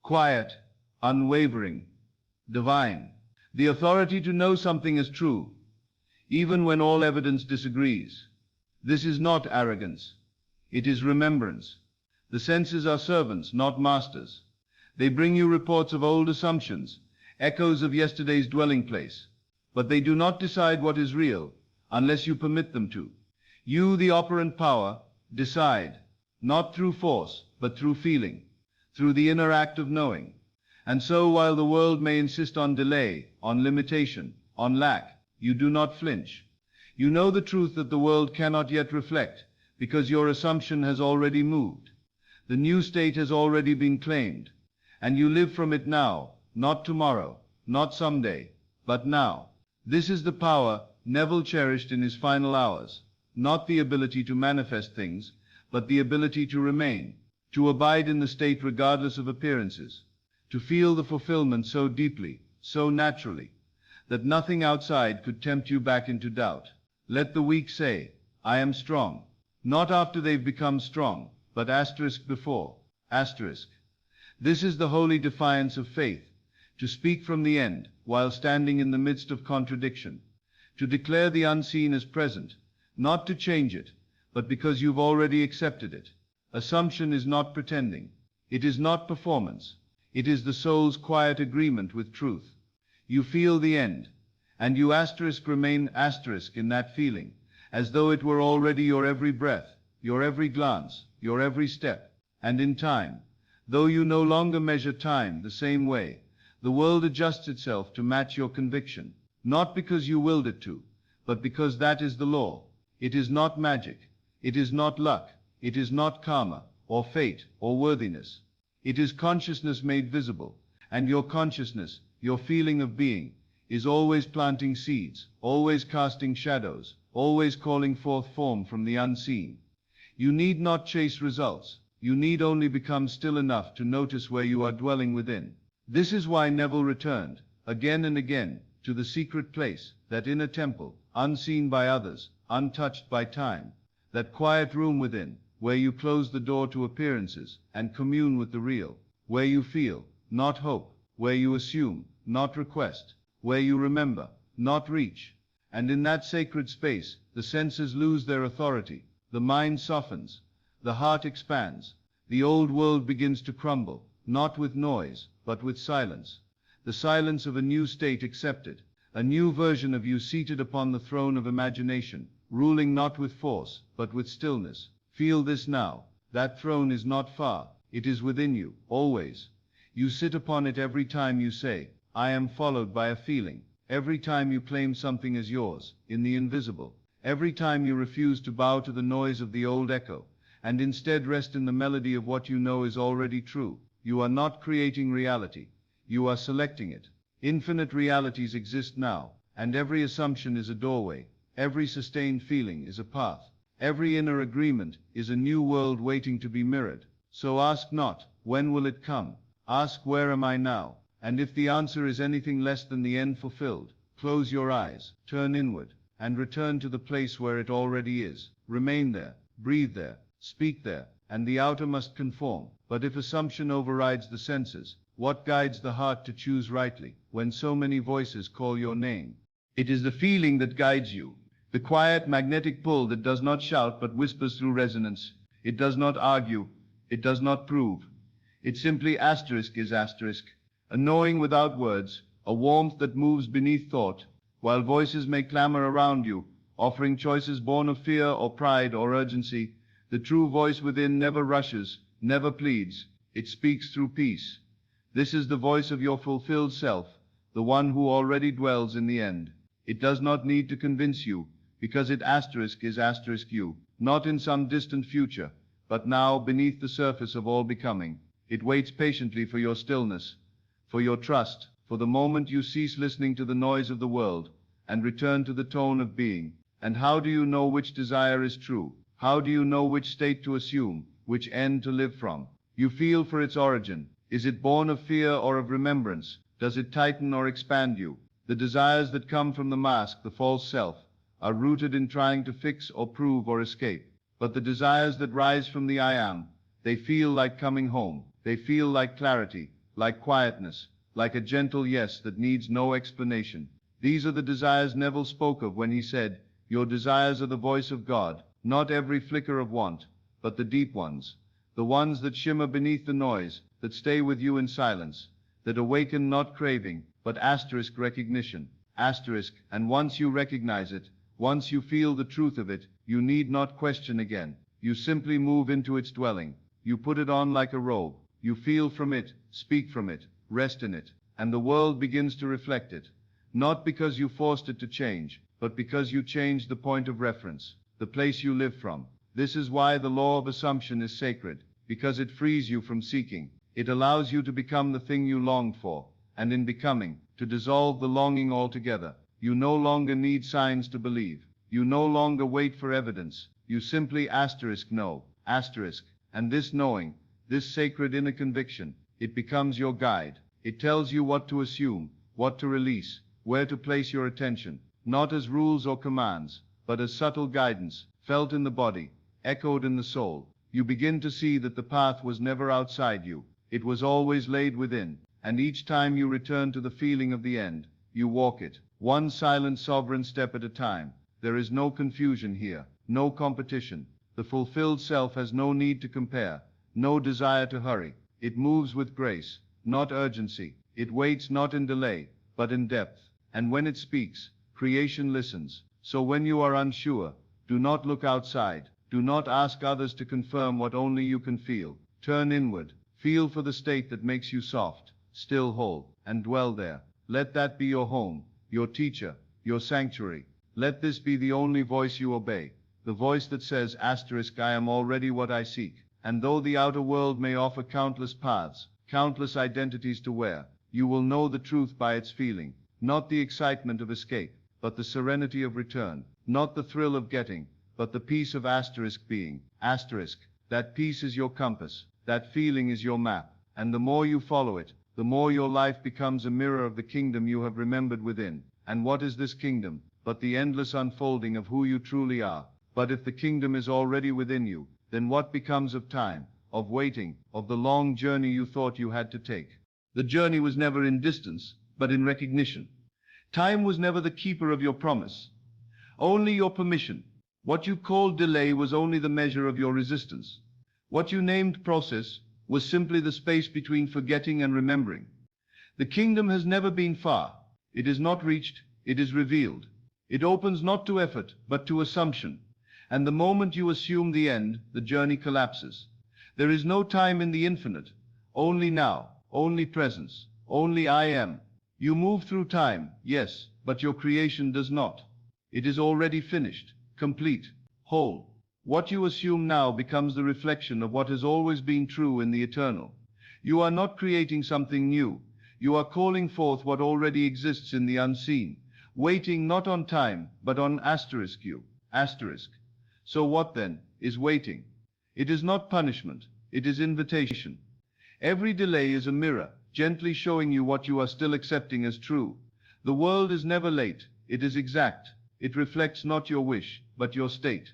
Quiet, unwavering, divine. The authority to know something is true, even when all evidence disagrees. This is not arrogance. It is remembrance. The senses are servants, not masters. They bring you reports of old assumptions, echoes of yesterday's dwelling place. But they do not decide what is real, unless you permit them to. You, the operant power, decide, not through force, but through feeling, through the inner act of knowing. And so, while the world may insist on delay, on limitation, on lack, you do not flinch. You know the truth that the world cannot yet reflect, because your assumption has already moved. The new state has already been claimed, and you live from it now, not tomorrow, not someday, but now. This is the power Neville cherished in his final hours, not the ability to manifest things, but the ability to remain, to abide in the state regardless of appearances, to feel the fulfillment so deeply, so naturally, that nothing outside could tempt you back into doubt. Let the weak say, I am strong, not after they've become strong, but asterisk before, asterisk. This is the holy defiance of faith, to speak from the end while standing in the midst of contradiction, to declare the unseen as present, not to change it, but because you've already accepted it. Assumption is not pretending. It is not performance. It is the soul's quiet agreement with truth. You feel the end, and you asterisk remain asterisk in that feeling, as though it were already your every breath, your every glance, your every step. And in time, though you no longer measure time the same way, the world adjusts itself to match your conviction, not because you willed it to, but because that is the law. It is not magic. It is not luck. It is not karma, or fate, or worthiness. It is consciousness made visible, and your consciousness, your feeling of being, is always planting seeds, always casting shadows, always calling forth form from the unseen. You need not chase results. You need only become still enough to notice where you are dwelling within. This is why Neville returned, again and again, to the secret place, that inner temple, unseen by others, untouched by time, that quiet room within, where you close the door to appearances and commune with the real, where you feel, not hope, where you assume, not request, where you remember, not reach. And in that sacred space, the senses lose their authority, the mind softens, the heart expands, the old world begins to crumble, not with noise, but with silence. The silence of a new state accepted, a new version of you seated upon the throne of imagination, ruling not with force, but with stillness. Feel this now. That throne is not far. It is within you, always. You sit upon it every time you say, I am, followed by a feeling. Every time you claim something as yours, in the invisible. Every time you refuse to bow to the noise of the old echo, and instead rest in the melody of what you know is already true. You are not creating reality. You are selecting it. Infinite realities exist now, and every assumption is a doorway. Every sustained feeling is a path. Every inner agreement is a new world waiting to be mirrored. So ask not, when will it come? Ask, where am I now? And if the answer is anything less than the end fulfilled, close your eyes, turn inward, and return to the place where it already is. Remain there, breathe there, speak there, and the outer must conform. But if assumption overrides the senses, what guides the heart to choose rightly, when so many voices call your name? It is the feeling that guides you, the quiet magnetic pull that does not shout but whispers through resonance. It does not argue, it does not prove. It simply is a knowing without words, a warmth that moves beneath thought, while voices may clamor around you, offering choices born of fear or pride or urgency. The true voice within never rushes, never pleads. It speaks through peace. This is the voice of your fulfilled self, the one who already dwells in the end. It does not need to convince you, because it is you, not in some distant future, but now beneath the surface of all becoming. It waits patiently for your stillness, for your trust, for the moment you cease listening to the noise of the world and return to the tone of being. And how do you know which desire is true? How do you know which state to assume, which end to live from? You feel for its origin. Is it born of fear or of remembrance? Does it tighten or expand you? The desires that come from the mask, the false self, are rooted in trying to fix or prove or escape. But the desires that rise from the I am, they feel like coming home. They feel like clarity, like quietness, like a gentle yes that needs no explanation. These are the desires Neville spoke of when he said, "Your desires are the voice of God, not every flicker of want, but the deep ones, the ones that shimmer beneath the noise, that stay with you in silence, that awaken not craving, but recognition, and once you recognize it, once you feel the truth of it, you need not question again. You simply move into its dwelling. You put it on like a robe. You feel from it, speak from it, rest in it, and the world begins to reflect it. Not because you forced it to change, but because you changed the point of reference, the place you live from. This is why the law of assumption is sacred, because it frees you from seeking. It allows you to become the thing you longed for, and in becoming, to dissolve the longing altogether. You no longer need signs to believe. You no longer wait for evidence. You simply know, and this knowing, this sacred inner conviction, it becomes your guide. It tells you what to assume, what to release, where to place your attention, not as rules or commands, but as subtle guidance, felt in the body, echoed in the soul. You begin to see that the path was never outside you. It was always laid within, and each time you return to the feeling of the end, you walk it, one silent sovereign step at a time. There is no confusion here, no competition. The fulfilled self has no need to compare, no desire to hurry. It moves with grace, not urgency. It waits not in delay, but in depth. And when it speaks, creation listens. So when you are unsure, do not look outside. Do not ask others to confirm what only you can feel. Turn inward. Feel for the state that makes you soft, still, whole, and dwell there. Let that be your home, your teacher, your sanctuary. Let this be the only voice you obey, the voice that says, I am already what I seek. And though the outer world may offer countless paths, countless identities to wear, you will know the truth by its feeling, not the excitement of escape, but the serenity of return, not the thrill of getting, but the peace of being. That peace is your compass, that feeling is your map, and the more you follow it, the more your life becomes a mirror of the kingdom you have remembered within. And what is this kingdom, but the endless unfolding of who you truly are? But if the kingdom is already within you, then what becomes of time, of waiting, of the long journey you thought you had to take? The journey was never in distance, but in recognition. Time was never the keeper of your promise, only your permission. What you called delay was only the measure of your resistance. What you named process was simply the space between forgetting and remembering. The kingdom has never been far. It is not reached, it is revealed. It opens not to effort, but to assumption. And the moment you assume the end, the journey collapses. There is no time in the infinite, only now, only presence, only I am. You move through time, yes, but your creation does not. It is already finished, complete, whole. What you assume now becomes the reflection of what has always been true in the eternal. You are not creating something new. You are calling forth what already exists in the unseen. Waiting not on time, but on asterisk you, asterisk. So what then is waiting? It is not punishment, it is invitation. Every delay is a mirror, gently showing you what you are still accepting as true. The world is never late, it is exact. It reflects not your wish, but your state.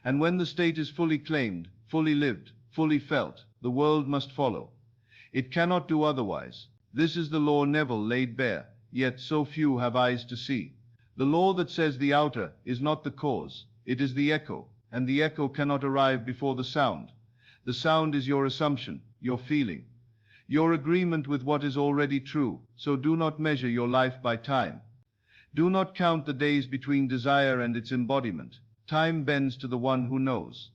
And when the state is fully claimed, fully lived, fully felt, the world must follow. It cannot do otherwise. This is the law Neville laid bare, yet so few have eyes to see. The law that says the outer is not the cause, it is the echo, and the echo cannot arrive before the sound. The sound is your assumption, your feeling, your agreement with what is already true, so do not measure your life by time. Do not count the days between desire and its embodiment. Time bends to the one who knows.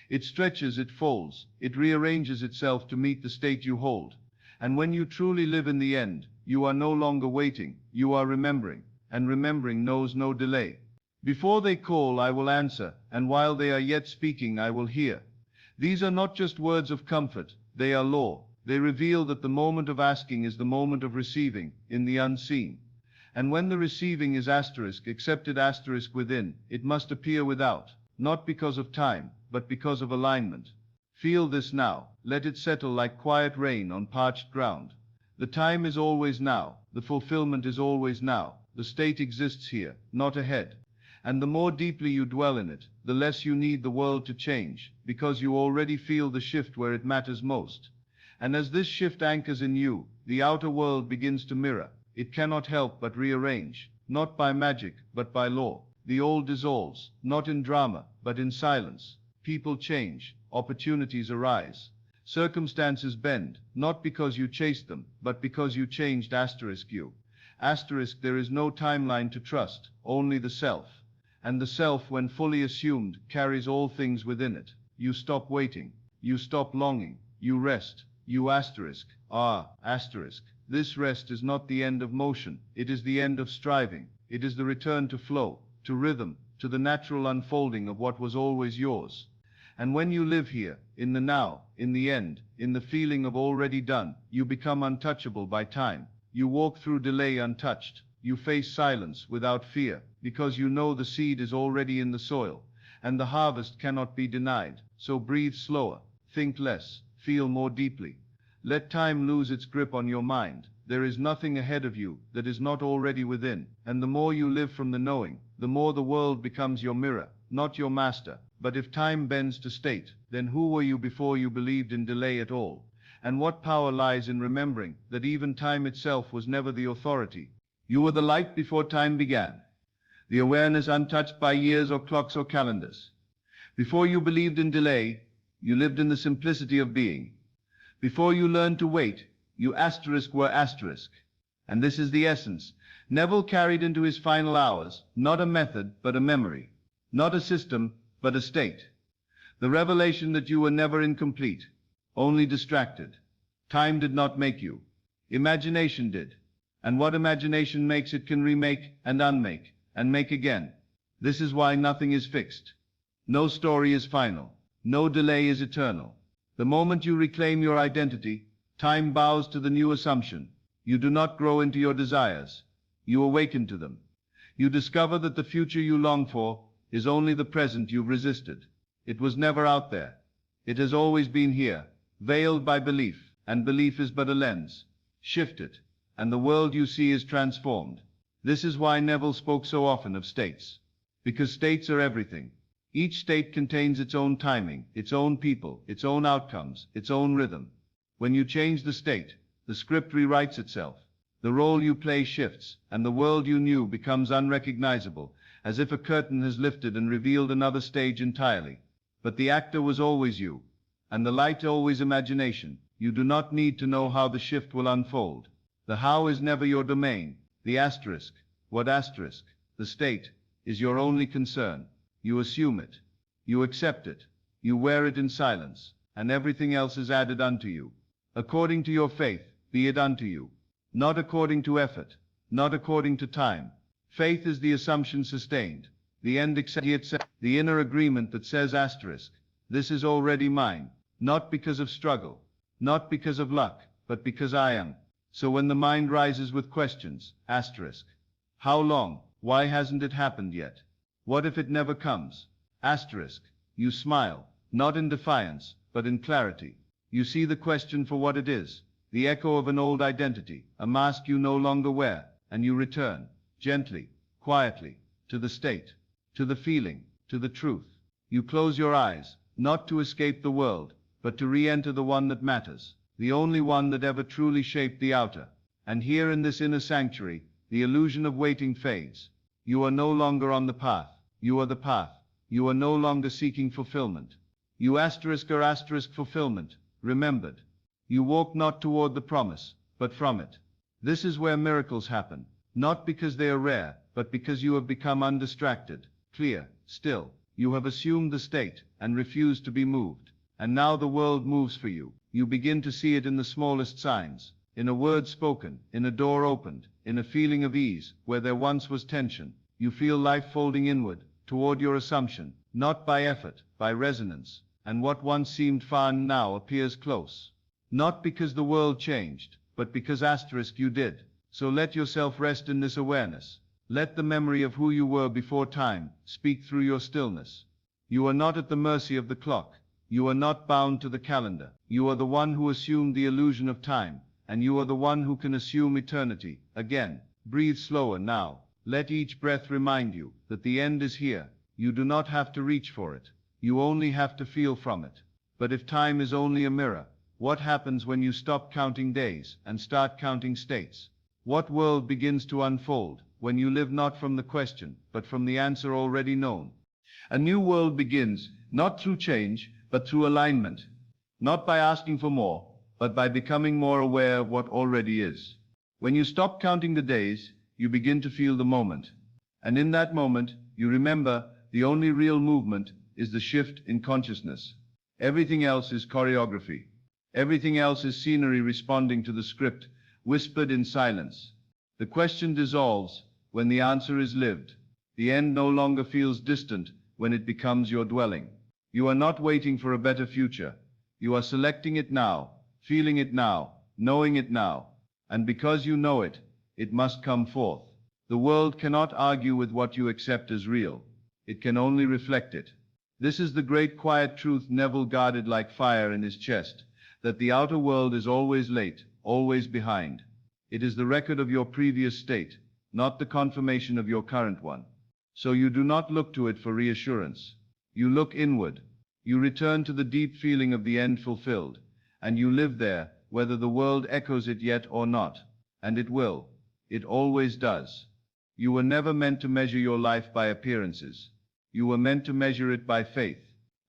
It stretches, it folds, it rearranges itself to meet the state you hold. And when you truly live in the end, you are no longer waiting, you are remembering, and remembering knows no delay. Before they call, I will answer, and while they are yet speaking, I will hear. These are not just words of comfort, they are law. They reveal that the moment of asking is the moment of receiving, in the unseen. And when the receiving is asterisk, accepted asterisk within, it must appear without, not because of time, but because of alignment. Feel this now, let it settle like quiet rain on parched ground. The time is always now, the fulfillment is always now, the state exists here, not ahead. And the more deeply you dwell in it, the less you need the world to change, because you already feel the shift where it matters most. And as this shift anchors in you, the outer world begins to mirror. It cannot help but rearrange, not by magic, but by law. The old dissolves, not in drama, but in silence. People change, opportunities arise. Circumstances bend, not because you chased them, but because you changed asterisk you. Asterisk, there is no timeline to trust, only the self. And the self, when fully assumed, carries all things within it. You stop waiting, you stop longing, you rest. You asterisk, asterisk. This rest is not the end of motion, it is the end of striving. It is the return to flow, to rhythm, to the natural unfolding of what was always yours. And when you live here, in the now, in the end, in the feeling of already done, you become untouchable by time. You walk through delay untouched. You face silence without fear, because you know the seed is already in the soil, and the harvest cannot be denied. So breathe slower, think less, feel more deeply. Let time lose its grip on your mind. There is nothing ahead of you that is not already within, and the more you live from the knowing, the more the world becomes your mirror, not your master. But if time bends to state, then who were you before you believed in delay at all? And what power lies in remembering that even time itself was never the authority? You were the light before time began, the awareness untouched by years or clocks or calendars. Before you believed in delay, you lived in the simplicity of being. Before you learned to wait, you asterisk were asterisk. And this is the essence. Neville carried into his final hours, not a method, but a memory. Not a system, but a state. The revelation that you were never incomplete, only distracted. Time did not make you. Imagination did. And what imagination makes, it can remake and unmake and make again. This is why nothing is fixed. No story is final. No delay is eternal. The moment you reclaim your identity, time bows to the new assumption. You do not grow into your desires. You awaken to them. You discover that the future you long for is only the present you've resisted. It was never out there. It has always been here, veiled by belief, and belief is but a lens. Shift it, and the world you see is transformed. This is why Neville spoke so often of states. Because states are everything. Each state contains its own timing, its own people, its own outcomes, its own rhythm. When you change the state, the script rewrites itself. The role you play shifts, and the world you knew becomes unrecognizable, as if a curtain has lifted and revealed another stage entirely. But the actor was always you, and the light always imagination. You do not need to know how the shift will unfold. The how is never your domain. The asterisk, what asterisk, the state, is your only concern. You assume it. You accept it. You wear it in silence, and everything else is added unto you. According to your faith, be it unto you. Not according to effort, not according to time. Faith is the assumption sustained, the end accepted, the inner agreement that says asterisk, this is already mine, not because of struggle, not because of luck, but because I am. So when the mind rises with questions, asterisk, how long, Why hasn't it happened yet? What if it never comes? Asterisk. You smile, not in defiance, but in clarity. You see the question for what it is, the echo of an old identity, a mask you no longer wear, and you return, gently, quietly, to the state, to the feeling, to the truth. You close your eyes, not to escape the world, but to re-enter the one that matters, the only one that ever truly shaped the outer. And here in this inner sanctuary, the illusion of waiting fades. You are no longer on the path. You are the path. You are no longer seeking fulfillment. You asterisk fulfillment, remembered. You walk not toward the promise, but from it. This is where miracles happen, not because they are rare, but because you have become undistracted, clear, still. You have assumed the state, and refused to be moved. And now the world moves for you. You begin to see it in the smallest signs, in a word spoken, in a door opened, in a feeling of ease, where there once was tension. You feel life folding inward, toward your assumption, not by effort, by resonance, and what once seemed far now appears close. Not because the world changed, but because you did. So let yourself rest in this awareness. Let the memory of who you were before time speak through your stillness. You are not at the mercy of the clock. You are not bound to the calendar. You are the one who assumed the illusion of time, and you are the one who can assume eternity again. Breathe slower now. Let each breath remind you that the end is here. You do not have to reach for it. You only have to feel from it. But if time is only a mirror, what happens when you stop counting days and start counting states? What world begins to unfold when you live not from the question, but from the answer already known? A new world begins, not through change, but through alignment. Not by asking for more, but by becoming more aware of what already is. When you stop counting the days, you begin to feel the moment. And in that moment, you remember the only real movement is the shift in consciousness. Everything else is choreography. Everything else is scenery responding to the script, whispered in silence. The question dissolves when the answer is lived. The end no longer feels distant when it becomes your dwelling. You are not waiting for a better future. You are selecting it now, feeling it now, knowing it now. And because you know it, it must come forth. The world cannot argue with what you accept as real. It can only reflect it. This is the great quiet truth Neville guarded like fire in his chest, that the outer world is always late, always behind. It is the record of your previous state, not the confirmation of your current one. So you do not look to it for reassurance. You look inward. You return to the deep feeling of the end fulfilled, and you live there, whether the world echoes it yet or not. And it will. It always does. You were never meant to measure your life by appearances. You were meant to measure it by faith.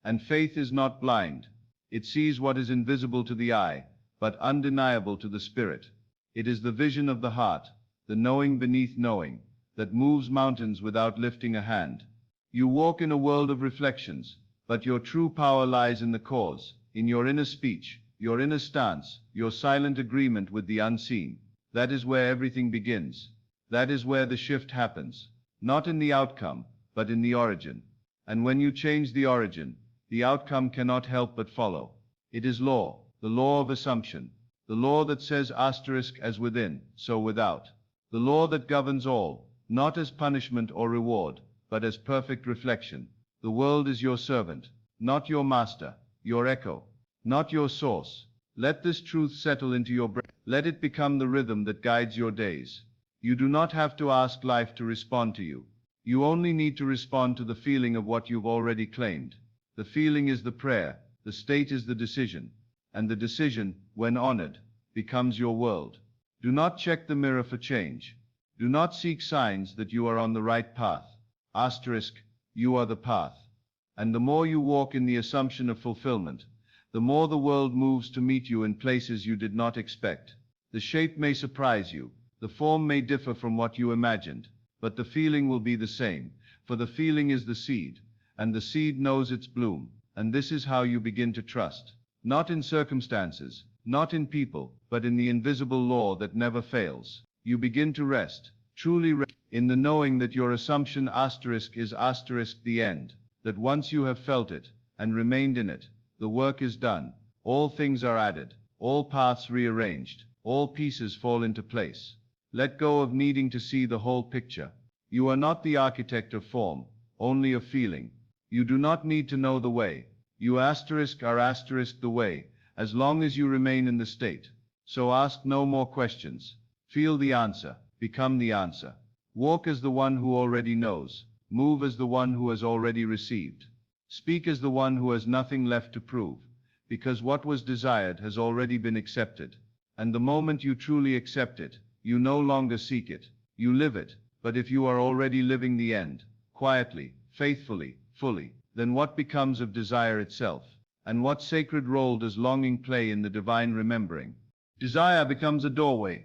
And faith is not blind. It sees what is invisible to the eye, but undeniable to the spirit. It is the vision of the heart, the knowing beneath knowing, that moves mountains without lifting a hand. You walk in a world of reflections, but your true power lies in the cause, in your inner speech, your inner stance, your silent agreement with the unseen. That is where everything begins. That is where the shift happens, not in the outcome, but in the origin. And when you change the origin, the outcome cannot help but follow. It is law, the law of assumption, the law that says as within, so without. The law that governs all, not as punishment or reward, but as perfect reflection. The world is your servant, not your master, your echo, not your source. Let this truth settle into your brain. Let it become the rhythm that guides your days. You do not have to ask life to respond to you. You only need to respond to the feeling of what you've already claimed. The feeling is the prayer, the state is the decision, and the decision, when honored, becomes your world. Do not check the mirror for change. Do not seek signs that you are on the right path. You are the path. And the more you walk in the assumption of fulfillment, the more the world moves to meet you in places you did not expect. The shape may surprise you, the form may differ from what you imagined, but the feeling will be the same, for the feeling is the seed, and the seed knows its bloom, and this is how you begin to trust. Not in circumstances, not in people, but in the invisible law that never fails. You begin to rest, truly rest, in the knowing that your assumption is the end, that once you have felt it, and remained in it, the work is done, all things are added, all paths rearranged, all pieces fall into place. Let go of needing to see the whole picture. You are not the architect of form, only of feeling. You do not need to know the way. You are the way, as long as you remain in the state. So ask no more questions. Feel the answer, become the answer. Walk as the one who already knows. Move as the one who has already received. Speak as the one who has nothing left to prove, because what was desired has already been accepted. And the moment you truly accept it, you no longer seek it, you live it. But if you are already living the end, quietly, faithfully, fully, then what becomes of desire itself? And what sacred role does longing play in the divine remembering? Desire becomes a doorway,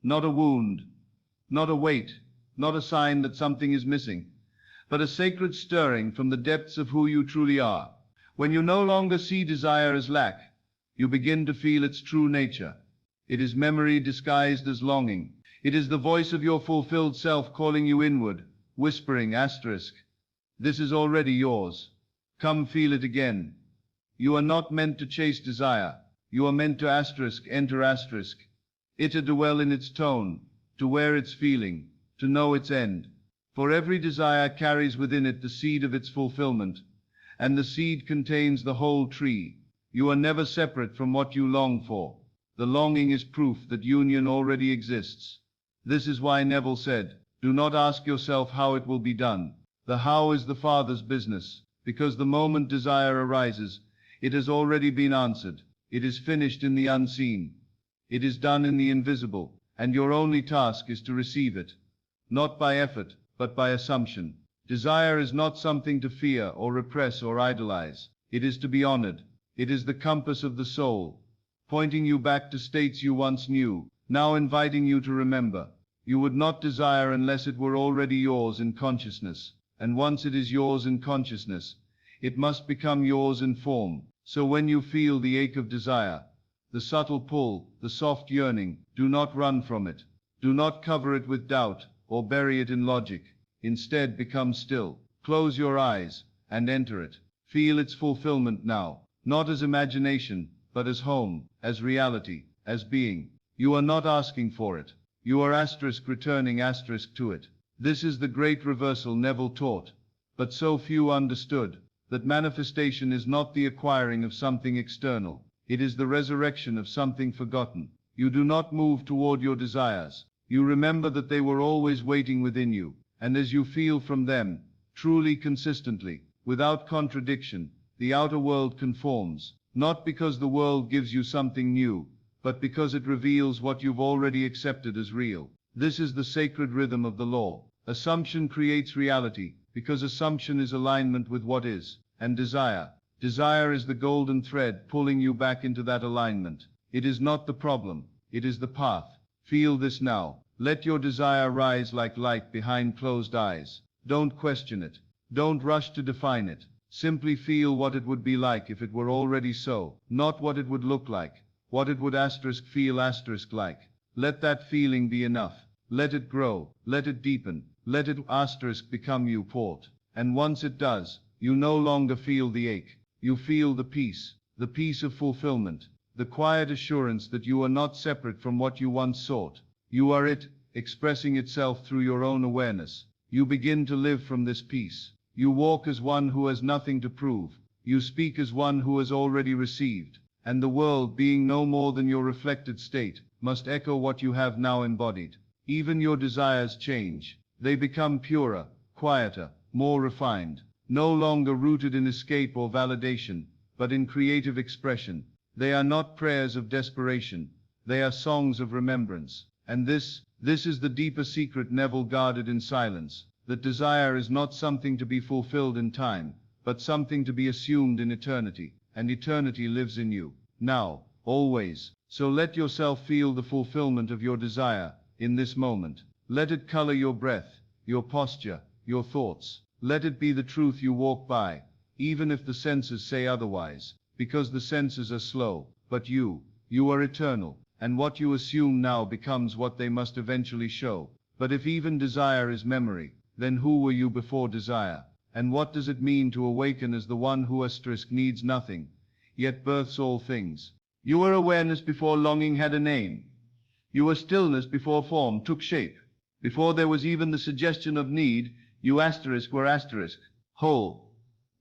not a wound, not a weight, not a sign that something is missing, but a sacred stirring from the depths of who you truly are. When you no longer see desire as lack, you begin to feel its true nature. It is memory disguised as longing. It is the voice of your fulfilled self calling you inward, whispering, this is already yours. Come feel it again. You are not meant to chase desire. You are meant to enter it to dwell in its tone, to wear its feeling, to know its end. For every desire carries within it the seed of its fulfillment, and the seed contains the whole tree. You are never separate from what you long for. The longing is proof that union already exists. This is why Neville said, do not ask yourself how it will be done. The how is the Father's business, because the moment desire arises, it has already been answered. It is finished in the unseen. It is done in the invisible, and your only task is to receive it. Not by effort, but by assumption. Desire is not something to fear or repress or idolize. It is to be honored. It is the compass of the soul, pointing you back to states you once knew, now inviting you to remember. You would not desire unless it were already yours in consciousness, and once it is yours in consciousness, it must become yours in form. So when you feel the ache of desire, the subtle pull, the soft yearning, do not run from it. Do not cover it with doubt, or bury it in logic. Instead, become still, close your eyes, and enter it. Feel its fulfillment now, not as imagination, but as home, as reality, as being. You are not asking for it. You are returning to it. This is the great reversal Neville taught, but so few understood, that manifestation is not the acquiring of something external. It is the resurrection of something forgotten. You do not move toward your desires. You remember that they were always waiting within you, and as you feel from them, truly consistently, without contradiction, the outer world conforms, not because the world gives you something new, but because it reveals what you've already accepted as real. This is the sacred rhythm of the law. Assumption creates reality, because assumption is alignment with what is, and desire. Desire is the golden thread pulling you back into that alignment. It is not the problem, it is the path. Feel this now. Let your desire rise like light behind closed eyes. Don't question it. Don't rush to define it. Simply feel what it would be like if it were already so, not what it would look like, what it would feel like. Let that feeling be enough. Let it grow, let it deepen, let it become you port. And once it does, you no longer feel the ache. You feel the peace of fulfillment, the quiet assurance that you are not separate from what you once sought. You are it, expressing itself through your own awareness. You begin to live from this peace. You walk as one who has nothing to prove. You speak as one who has already received. And the world, being no more than your reflected state, must echo what you have now embodied. Even your desires change. They become purer, quieter, more refined, no longer rooted in escape or validation, but in creative expression. They are not prayers of desperation. They are songs of remembrance. And this is the deeper secret Neville guarded in silence, that desire is not something to be fulfilled in time, but something to be assumed in eternity, and eternity lives in you, now, always. So let yourself feel the fulfillment of your desire, in this moment. Let it color your breath, your posture, your thoughts. Let it be the truth you walk by, even if the senses say otherwise, because the senses are slow, but you are eternal. And what you assume now becomes what they must eventually show. But if even desire is memory, then who were you before desire? And what does it mean to awaken as the one who needs nothing, yet births all things? You were awareness before longing had a name. You were stillness before form took shape. Before there was even the suggestion of need, you were whole,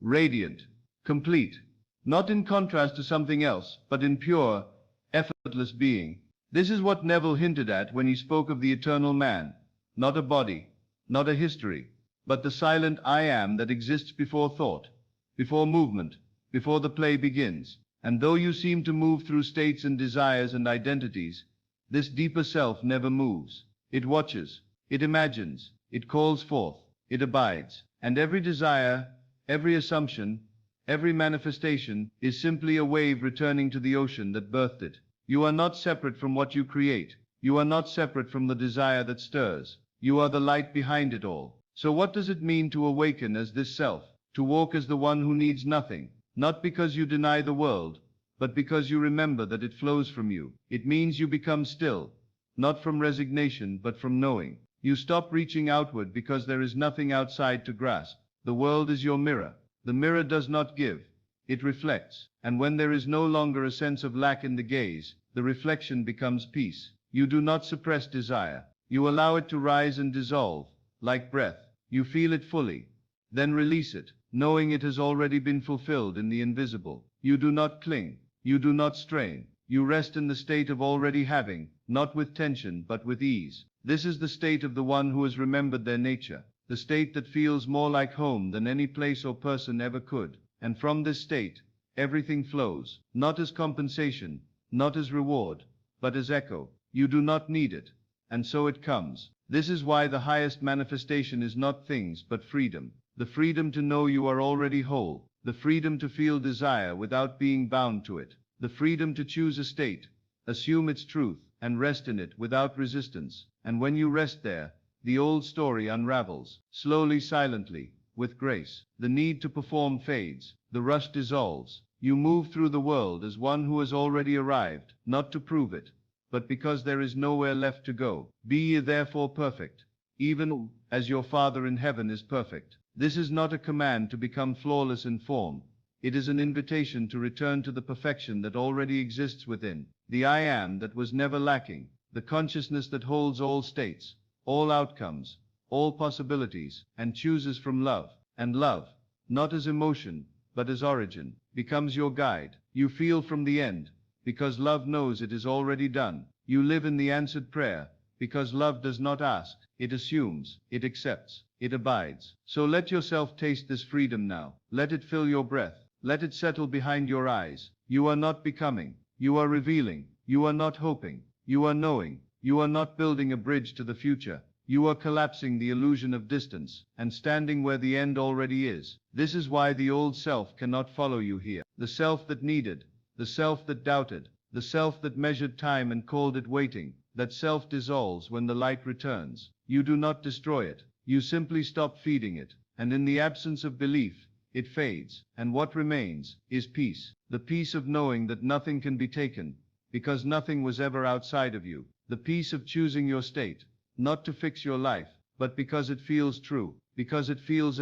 radiant, complete, not in contrast to something else, but in pure, effortless being. This is what Neville hinted at when he spoke of the eternal man, not a body, not a history, but the silent I am that exists before thought, before movement, before the play begins. And though you seem to move through states and desires and identities, this deeper self never moves. It watches, it imagines, it calls forth, it abides. And every desire, every assumption, every manifestation is simply a wave returning to the ocean that birthed it. You are not separate from what you create. You are not separate from the desire that stirs. You are the light behind it all. So what does it mean to awaken as this self? To walk as the one who needs nothing, not because you deny the world, but because you remember that it flows from you. It means you become still, not from resignation, but from knowing. You stop reaching outward because there is nothing outside to grasp. The world is your mirror. The mirror does not give, it reflects. And when there is no longer a sense of lack in the gaze, the reflection becomes peace. You do not suppress desire. You allow it to rise and dissolve, like breath. You feel it fully, then release it, knowing it has already been fulfilled in the invisible. You do not cling. You do not strain. You rest in the state of already having, not with tension but with ease. This is the state of the one who has remembered their nature, the state that feels more like home than any place or person ever could. And from this state, everything flows, not as compensation, not as reward, but as echo. You do not need it, and so it comes. This is why the highest manifestation is not things but freedom. The freedom to know you are already whole, the freedom to feel desire without being bound to it, the freedom to choose a state, assume its truth, and rest in it without resistance. And when you rest there, the old story unravels, slowly, silently, with grace. The need to perform fades, the rush dissolves. You move through the world as one who has already arrived, not to prove it, but because there is nowhere left to go. Be ye therefore perfect, even as your Father in heaven is perfect. This is not a command to become flawless in form. It is an invitation to return to the perfection that already exists within, the I am that was never lacking, the consciousness that holds all states, all outcomes, all possibilities, and chooses from love. And love, not as emotion, but as origin, becomes your guide. You feel from the end, because love knows it is already done. You live in the answered prayer, because love does not ask, it assumes, it accepts, it abides. So let yourself taste this freedom now. Let it fill your breath. Let it settle behind your eyes. You are not becoming. You are revealing. You are not hoping. You are knowing. You are not building a bridge to the future. You are collapsing the illusion of distance and standing where the end already is. This is why the old self cannot follow you here. The self that needed, the self that doubted, the self that measured time and called it waiting, that self dissolves when the light returns. You do not destroy it. You simply stop feeding it. And in the absence of belief, it fades. And what remains is peace. The peace of knowing that nothing can be taken, because nothing was ever outside of you. The peace of choosing your state, not to fix your life, but because it feels true, because it feels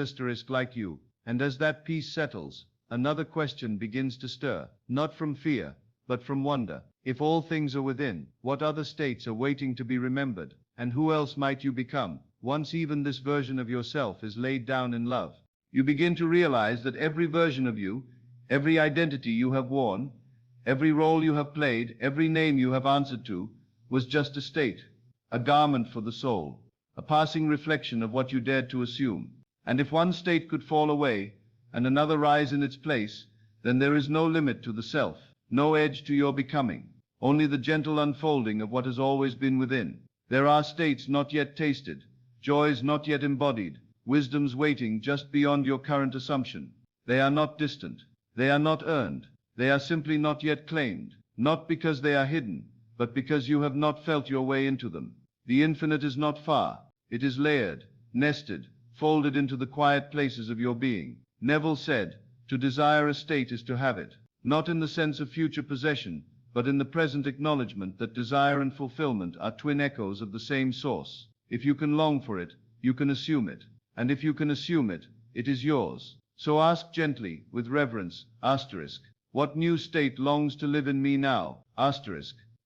like you. And as that peace settles, another question begins to stir, not from fear, but from wonder. If all things are within, what other states are waiting to be remembered? And who else might you become, once even this version of yourself is laid down in love? You begin to realize that every version of you, every identity you have worn, every role you have played, every name you have answered to, was just a state, a garment for the soul, a passing reflection of what you dared to assume. And if one state could fall away, and another rise in its place, then there is no limit to the self, no edge to your becoming, only the gentle unfolding of what has always been within. There are states not yet tasted, joys not yet embodied, wisdoms waiting just beyond your current assumption. They are not distant, they are not earned, they are simply not yet claimed, not because they are hidden, but because you have not felt your way into them. The infinite is not far, it is layered, nested, folded into the quiet places of your being. Neville said, to desire a state is to have it, not in the sense of future possession, but in the present acknowledgement that desire and fulfillment are twin echoes of the same source. If you can long for it, you can assume it. And if you can assume it, it is yours. So ask gently, with reverence, what new state longs to live in me now?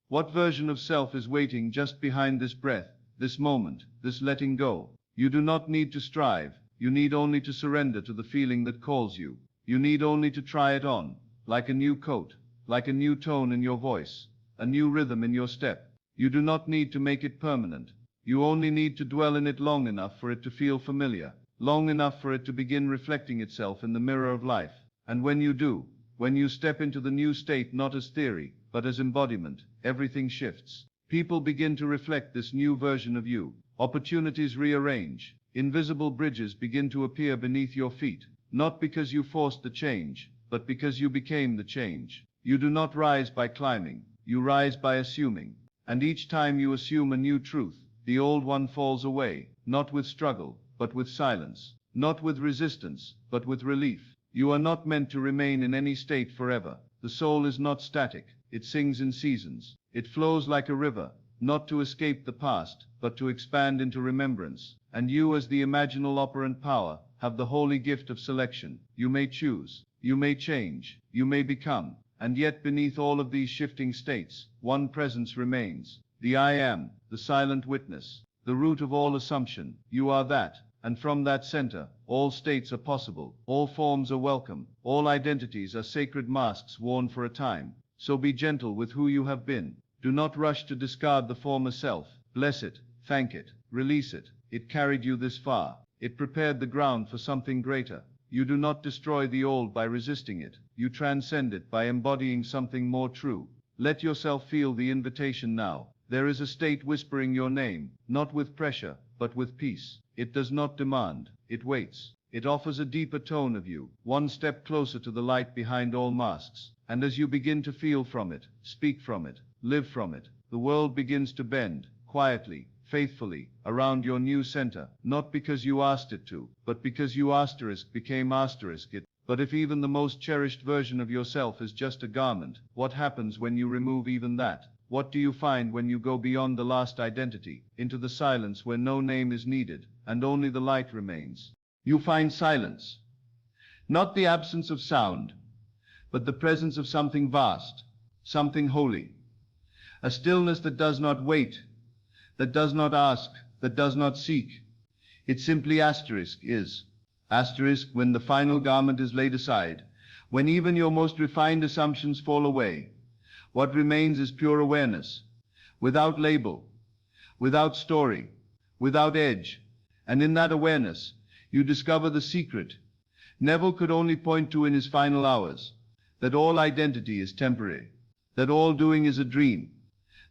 What version of self is waiting just behind this breath, this moment, this letting go. You do not need to strive. You need only to surrender to the feeling that calls you. You need only to try it on, like a new coat, like a new tone in your voice, a new rhythm in your step. You do not need to make it permanent. You only need to dwell in it long enough for it to feel familiar, long enough for it to begin reflecting itself in the mirror of life. And when you do, when you step into the new state not as theory, but as embodiment, everything shifts. People begin to reflect this new version of you. Opportunities rearrange. Invisible bridges begin to appear beneath your feet, not because you forced the change, but because you became the change. You do not rise by climbing, you rise by assuming. And each time you assume a new truth, the old one falls away, not with struggle, but with silence, not with resistance, but with relief. You are not meant to remain in any state forever. The soul is not static, it sings in seasons. It flows like a river, not to escape the past, but to expand into remembrance. And you, as the imaginal operant power, have the holy gift of selection. You may choose, you may change, you may become. And yet beneath all of these shifting states, one presence remains. The I am, the silent witness, the root of all assumption. You are that, and from that center, all states are possible, all forms are welcome, all identities are sacred masks worn for a time. So be gentle with who you have been. Do not rush to discard the former self. Bless it, thank it, release it. It carried you this far. It prepared the ground for something greater. You do not destroy the old by resisting it. You transcend it by embodying something more true. Let yourself feel the invitation now. There is a state whispering your name, not with pressure, but with peace. It does not demand, it waits. It offers a deeper tone of you, one step closer to the light behind all masks. And as you begin to feel from it, speak from it, live from it, the world begins to bend, quietly, faithfully, around your new center, not because you asked it to, but because you became it. But if even the most cherished version of yourself is just a garment, what happens when you remove even that? What do you find when you go beyond the last identity, into the silence where no name is needed, and only the light remains? You find silence. Not the absence of sound, but the presence of something vast, something holy. A stillness that does not wait, that does not ask, that does not seek. It simply is. When the final garment is laid aside, when even your most refined assumptions fall away, what remains is pure awareness, without label, without story, without edge. And in that awareness, you discover the secret Neville could only point to in his final hours, that all identity is temporary, that all doing is a dream,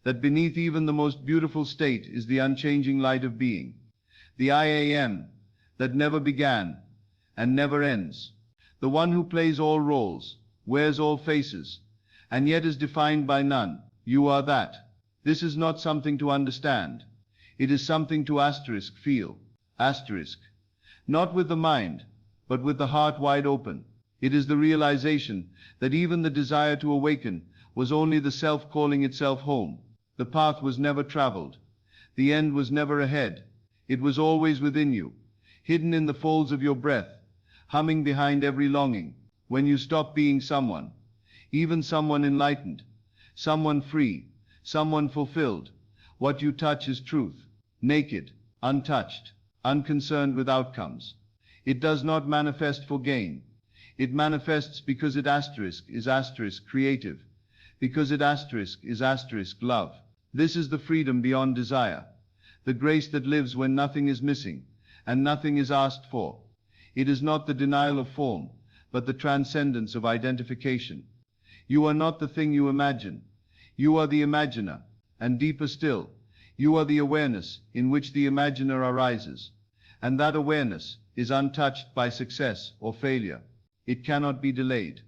that beneath even the most beautiful state is the unchanging light of being, the I am, that never began and never ends, the one who plays all roles, wears all faces, and yet is defined by none. You are that. This is not something to understand. It is something to feel. Not with the mind, but with the heart wide open. It is the realization that even the desire to awaken was only the self calling itself home. The path was never traveled. The end was never ahead. It was always within you, hidden in the folds of your breath, humming behind every longing. When you stop being someone, even someone enlightened, someone free, someone fulfilled, what you touch is truth, naked, untouched, unconcerned with outcomes. It does not manifest for gain. It manifests because it is creative, because it is love. This is the freedom beyond desire, the grace that lives when nothing is missing and nothing is asked for. It is not the denial of form, but the transcendence of identification. You are not the thing you imagine. You are the imaginer, and deeper still, you are the awareness in which the imaginer arises. And that awareness is untouched by success or failure. It cannot be delayed.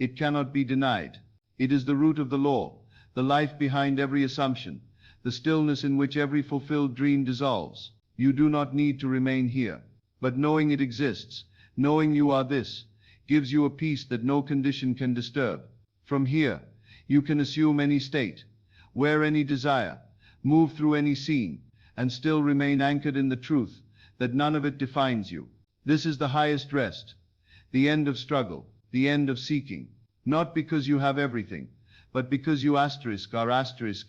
It cannot be denied. It is the root of the law, the life behind every assumption, the stillness in which every fulfilled dream dissolves. You do not need to remain here, but knowing it exists, knowing you are this, gives you a peace that no condition can disturb. From here, you can assume any state, wear any desire, move through any scene, and still remain anchored in the truth that none of it defines you. This is the highest rest, the end of struggle, the end of seeking, not because you have everything, but because you are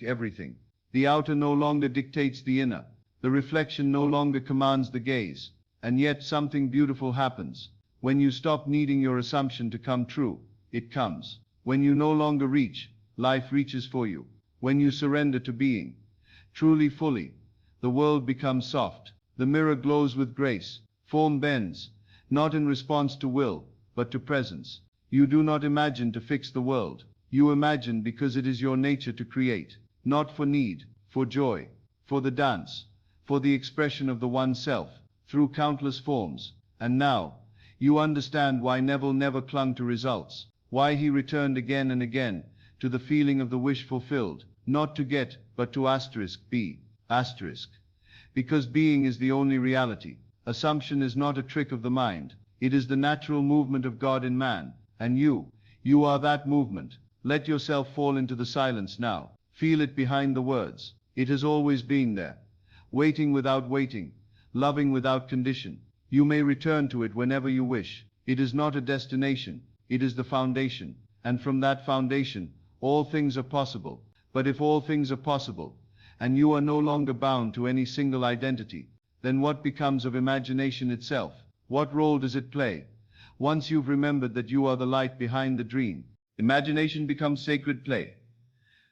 everything. The outer no longer dictates the inner. The reflection no longer commands the gaze, and yet something beautiful happens. When you stop needing your assumption to come true, it comes. When you no longer reach, life reaches for you. When you surrender to being truly fully, the world becomes soft. The mirror glows with grace. Form bends, not in response to will, but to presence. You do not imagine to fix the world. You imagine because it is your nature to create, not for need, for joy, for the dance, for the expression of the oneself, through countless forms. And now, you understand why Neville never clung to results, why he returned again and again to the feeling of the wish fulfilled, not to get, but to be, because being is the only reality. Assumption is not a trick of the mind, it is the natural movement of God in man, and you are that movement. Let yourself fall into the silence now, feel it behind the words. It has always been there, waiting without waiting, loving without condition. You may return to it whenever you wish. It is not a destination, it is the foundation, and from that foundation, all things are possible. But if all things are possible, and you are no longer bound to any single identity, then what becomes of imagination itself? What role does it play? Once you've remembered that you are the light behind the dream, imagination becomes sacred play.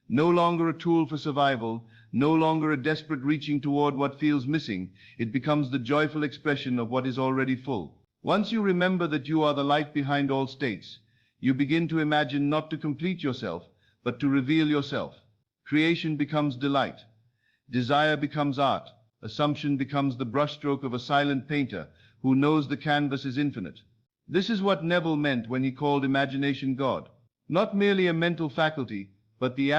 No longer a tool for survival, no longer a desperate reaching toward what feels missing, it becomes the joyful expression of what is already full. Once you remember that you are the light behind all states, you begin to imagine not to complete yourself, but to reveal yourself. Creation becomes delight. Desire becomes art. Assumption becomes the brushstroke of a silent painter who knows the canvas is infinite. This is what Neville meant when he called imagination God. Not merely a mental faculty, but the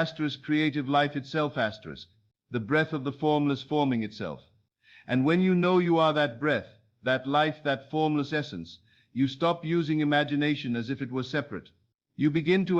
creative life itself, the breath of the formless forming itself. And when you know you are that breath, that life, that formless essence, you stop using imagination as if it was separate. You begin to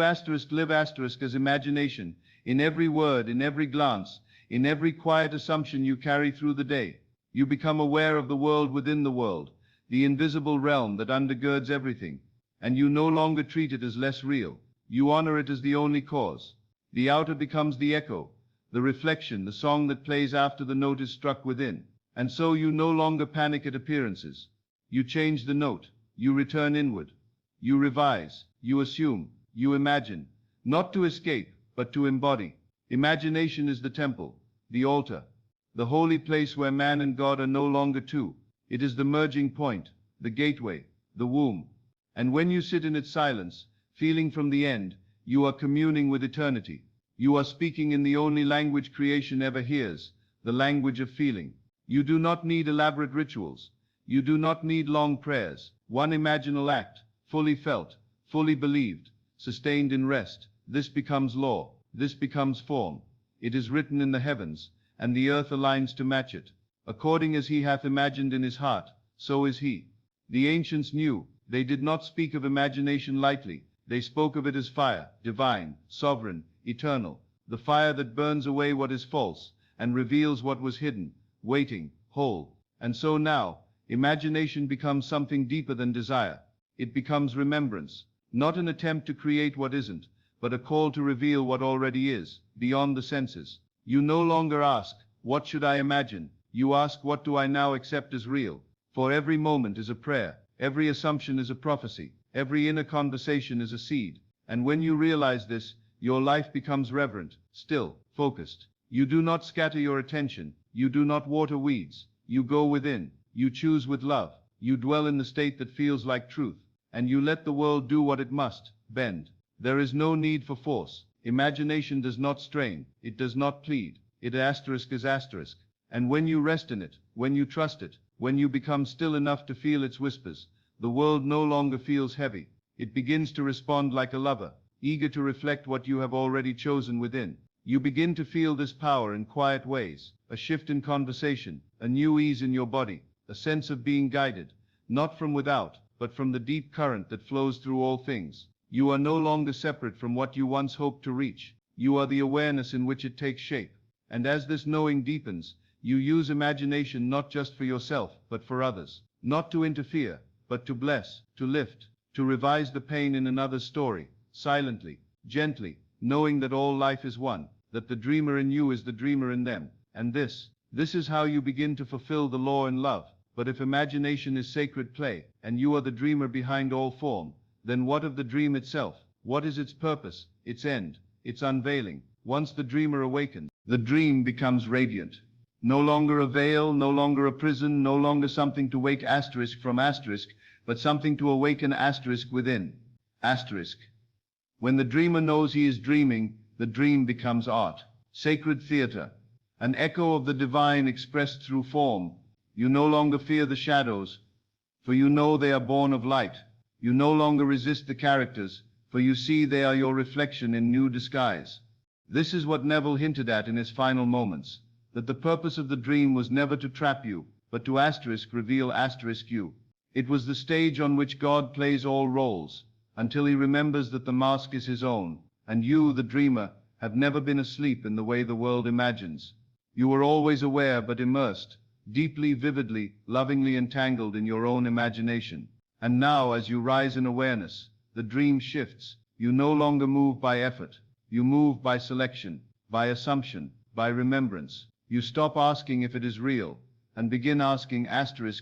live as imagination, in every word, in every glance, in every quiet assumption you carry through the day. You become aware of the world within the world, the invisible realm that undergirds everything, and you no longer treat it as less real. You honor it as the only cause. The outer becomes the echo, the reflection, the song that plays after the note is struck within. And so you no longer panic at appearances. You change the note, you return inward, you revise, you assume, you imagine, not to escape, but to embody. Imagination is the temple, the altar, the holy place where man and God are no longer two. It is the merging point, the gateway, the womb. And when you sit in its silence, feeling from the end, you are communing with eternity. You are speaking in the only language creation ever hears, the language of feeling. You do not need elaborate rituals. You do not need long prayers. One imaginal act, fully felt, fully believed, sustained in rest. This becomes law. This becomes form. It is written in the heavens, and the earth aligns to match it. According as he hath imagined in his heart, so is he. The ancients knew. They did not speak of imagination lightly. They spoke of it as fire, divine, sovereign, eternal. The fire that burns away what is false, and reveals what was hidden, waiting, whole. And so now, imagination becomes something deeper than desire. It becomes remembrance, not an attempt to create what isn't, but a call to reveal what already is, beyond the senses. You no longer ask, what should I imagine? You ask, what do I now accept as real? For every moment is a prayer, every assumption is a prophecy, every inner conversation is a seed. And when you realize this, your life becomes reverent, still, focused. You do not scatter your attention, you do not water weeds, you go within, you choose with love, you dwell in the state that feels like truth, and you let the world do what it must, bend. There is no need for force. Imagination does not strain, it does not plead, it is. And when you rest in it, when you trust it, when you become still enough to feel its whispers, the world no longer feels heavy. It begins to respond like a lover, eager to reflect what you have already chosen within. You begin to feel this power in quiet ways, a shift in conversation, a new ease in your body, a sense of being guided, not from without, but from the deep current that flows through all things. You are no longer separate from what you once hoped to reach. You are the awareness in which it takes shape. And as this knowing deepens, you use imagination not just for yourself, but for others. Not to interfere, but to bless, to lift, to revise the pain in another's story, silently, gently, knowing that all life is one, that the dreamer in you is the dreamer in them. And this This is how you begin to fulfill the law in love. But if imagination is sacred play, and you are the dreamer behind all form, then what of the dream itself? What is its purpose, its end, its unveiling? Once the dreamer awakens, the dream becomes radiant. No longer a veil, no longer a prison, no longer something to wake asterisk from asterisk, but something to awaken asterisk within. Asterisk. When the dreamer knows he is dreaming, the dream becomes art, sacred theater, an echo of the divine expressed through form. You no longer fear the shadows, for you know they are born of light. You no longer resist the characters, for you see they are your reflection in new disguise. This is what Neville hinted at in his final moments, that the purpose of the dream was never to trap you, but to reveal you. It was the stage on which God plays all roles, until he remembers that the mask is his own, and you, the dreamer, have never been asleep in the way the world imagines. You were always aware but immersed, deeply, vividly, lovingly entangled in your own imagination. And now, as you rise in awareness, the dream shifts. You no longer move by effort. You move by selection, by assumption, by remembrance. You stop asking if it is real, and begin asking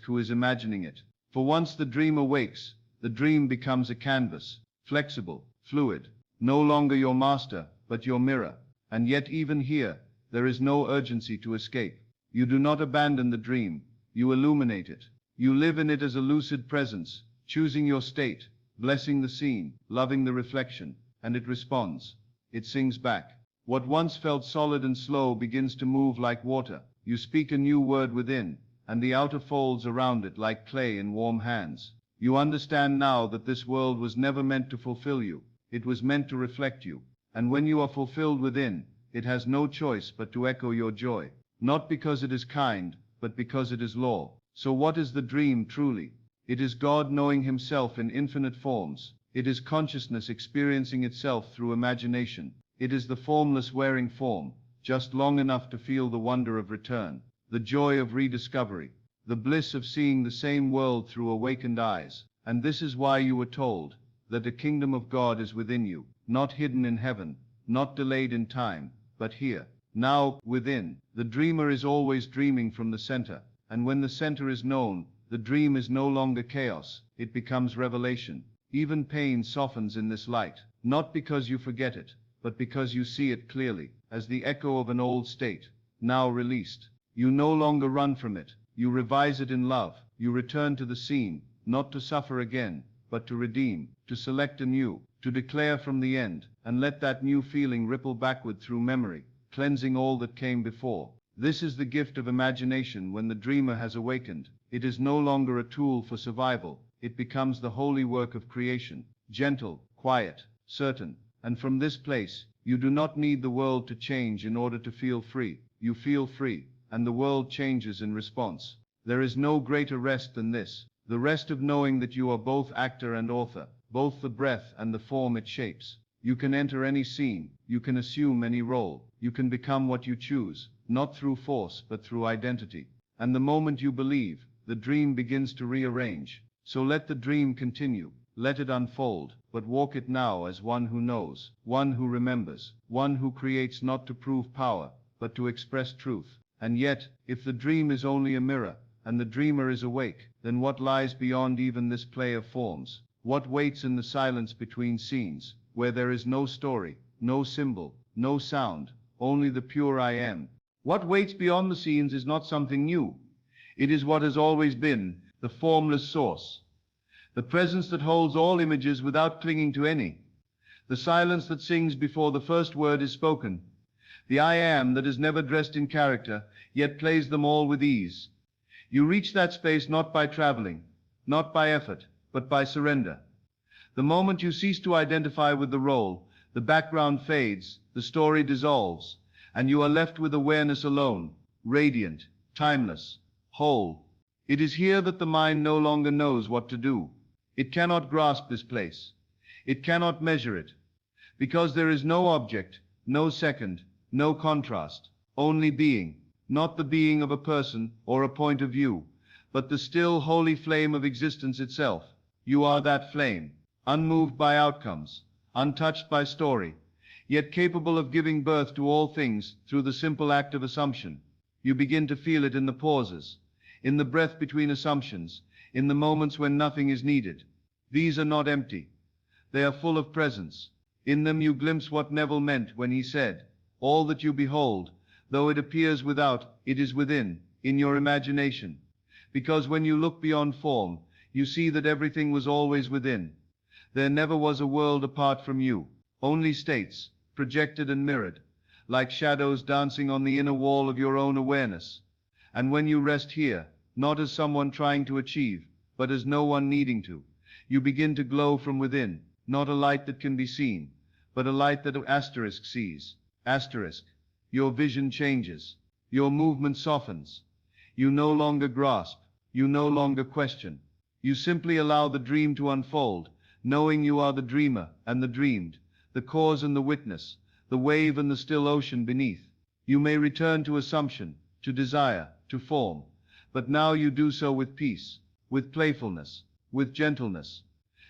who is imagining it. For once the dream awakes, the dream becomes a canvas, flexible, fluid, no longer your master, but your mirror. And yet even here, there is no urgency to escape. You do not abandon the dream, you illuminate it. You live in it as a lucid presence, choosing your state, blessing the scene, loving the reflection, and it responds. It sings back. What once felt solid and slow begins to move like water. You speak a new word within, and the outer folds around it like clay in warm hands. You understand now that this world was never meant to fulfill you. It was meant to reflect you. And when you are fulfilled within, it has no choice but to echo your joy. Not because it is kind, but because it is law. So what is the dream truly? It is God knowing himself in infinite forms. It is consciousness experiencing itself through imagination. It is the formless wearing form, just long enough to feel the wonder of return, the joy of rediscovery, the bliss of seeing the same world through awakened eyes. And this is why you were told that the kingdom of God is within you, not hidden in heaven, not delayed in time, but here, now, within. The dreamer is always dreaming from the center, and when the center is known, the dream is no longer chaos, it becomes revelation. Even pain softens in this light, not because you forget it, but because you see it clearly, as the echo of an old state, now released. You no longer run from it, you revise it in love, you return to the scene, not to suffer again, but to redeem, to select anew, to declare from the end, and let that new feeling ripple backward through memory, cleansing all that came before. This is the gift of imagination when the dreamer has awakened. It is no longer a tool for survival, it becomes the holy work of creation, gentle, quiet, certain. And from this place, you do not need the world to change in order to feel free. You feel free, and the world changes in response. There is no greater rest than this, the rest of knowing that you are both actor and author, both the breath and the form it shapes. You can enter any scene, you can assume any role, you can become what you choose, not through force but through identity. And the moment you believe, the dream begins to rearrange. So let the dream continue, let it unfold, but walk it now as one who knows, one who remembers, one who creates not to prove power, but to express truth. And yet, if the dream is only a mirror, and the dreamer is awake, then what lies beyond even this play of forms? What waits in the silence between scenes, where there is no story, no symbol, no sound, only the pure I am? What waits beyond the scenes is not something new. It is what has always been, the formless source, the presence that holds all images without clinging to any, the silence that sings before the first word is spoken, the I am that is never dressed in character, yet plays them all with ease. You reach that space not by traveling, not by effort, but by surrender. The moment you cease to identify with the role, the background fades, the story dissolves, and you are left with awareness alone, radiant, timeless, whole. It is here that the mind no longer knows what to do. It cannot grasp this place. It cannot measure it. Because there is no object, no second, no contrast, only being. Not the being of a person or a point of view, but the still holy flame of existence itself. You are that flame, unmoved by outcomes, untouched by story, yet capable of giving birth to all things through the simple act of assumption. You begin to feel it in the pauses, in the breath between assumptions, in the moments when nothing is needed. These are not empty. They are full of presence. In them you glimpse what Neville meant when he said, "All that you behold, though it appears without, it is within, in your imagination." Because when you look beyond form, you see that everything was always within. There never was a world apart from you, only states, projected and mirrored, like shadows dancing on the inner wall of your own awareness. And when you rest here, not as someone trying to achieve, but as no one needing to, you begin to glow from within, not a light that can be seen, but a light that asterisk sees. Asterisk. Your vision changes. Your movement softens. You no longer grasp. You no longer question. You simply allow the dream to unfold, knowing you are the dreamer and the dreamed, the cause and the witness, the wave and the still ocean beneath. You may return to assumption, to desire, to form, but now you do so with peace, with playfulness, with gentleness,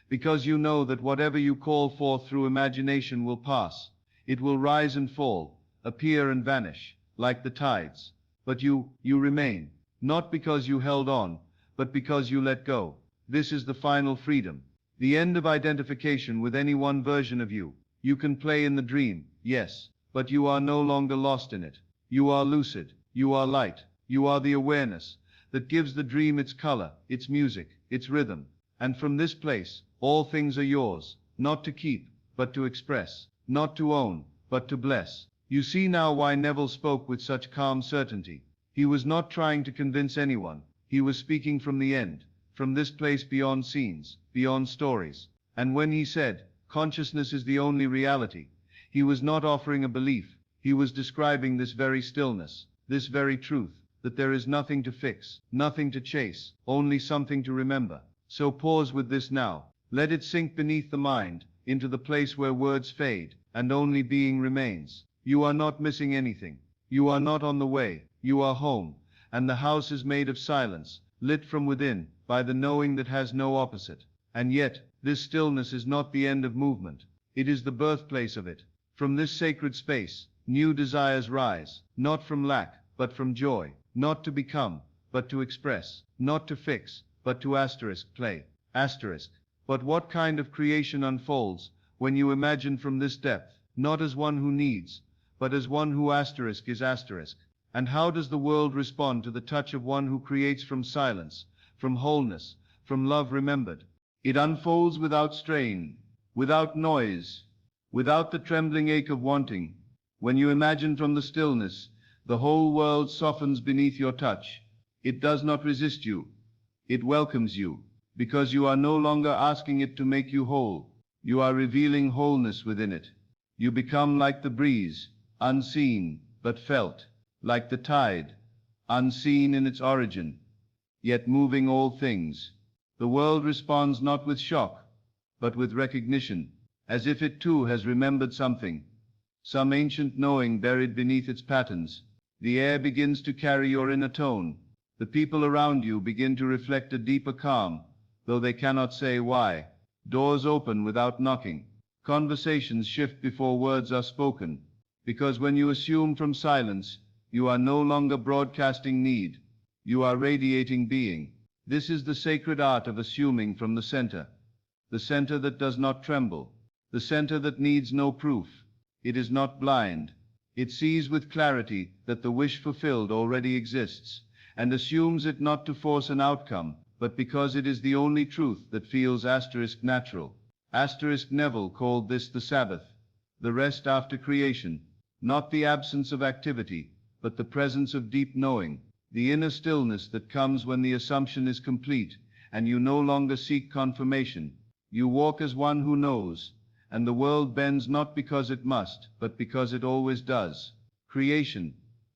because you know that whatever you call forth through imagination will pass. It will rise and fall, appear and vanish, like the tides. But you remain, not because you held on, but because you let go. This is the final freedom, the end of identification with any one version of you. You can play in the dream, yes, but you are no longer lost in it. You are lucid, you are light, you are the awareness that gives the dream its color, its music, its rhythm. And from this place, all things are yours, not to keep, but to express, not to own, but to bless. You see now why Neville spoke with such calm certainty. He was not trying to convince anyone. He was speaking from the end, from this place beyond scenes, beyond stories. And when he said, "Consciousness is the only reality," he was not offering a belief. He was describing this very stillness, this very truth, that there is nothing to fix, nothing to chase, only something to remember. So pause with this now. Let it sink beneath the mind, into the place where words fade, and only being remains. You are not missing anything. You are not on the way. You are home, and the house is made of silence, lit from within, by the knowing that has no opposite. And yet, this stillness is not the end of movement. It is the birthplace of it. From this sacred space, new desires rise, not from lack, but from joy, not to become, but to express, not to fix, but to play. But what kind of creation unfolds when you imagine from this depth, not as one who needs, but as one who is. And how does the world respond to the touch of one who creates from silence, from wholeness, from love remembered? It unfolds without strain, without noise, without the trembling ache of wanting. When you imagine from the stillness, the whole world softens beneath your touch. It does not resist you. It welcomes you, because you are no longer asking it to make you whole. You are revealing wholeness within it. You become like the breeze, unseen, but felt, like the tide, unseen in its origin, yet moving all things. The world responds not with shock, but with recognition, as if it too has remembered something, some ancient knowing buried beneath its patterns. The air begins to carry your inner tone. The people around you begin to reflect a deeper calm, though they cannot say why. Doors open without knocking. Conversations shift before words are spoken, because when you assume from silence, you are no longer broadcasting need. You are radiating being. This is the sacred art of assuming from the center that does not tremble, the center that needs no proof. It is not blind. It sees with clarity that the wish fulfilled already exists, and assumes it not to force an outcome, but because it is the only truth that feels natural. Neville called this the Sabbath, the rest after creation, not the absence of activity, but the presence of deep knowing, the inner stillness that comes when the assumption is complete, and you no longer seek confirmation. You walk as one who knows, and the world bends not because it must, but because it always does. Creation,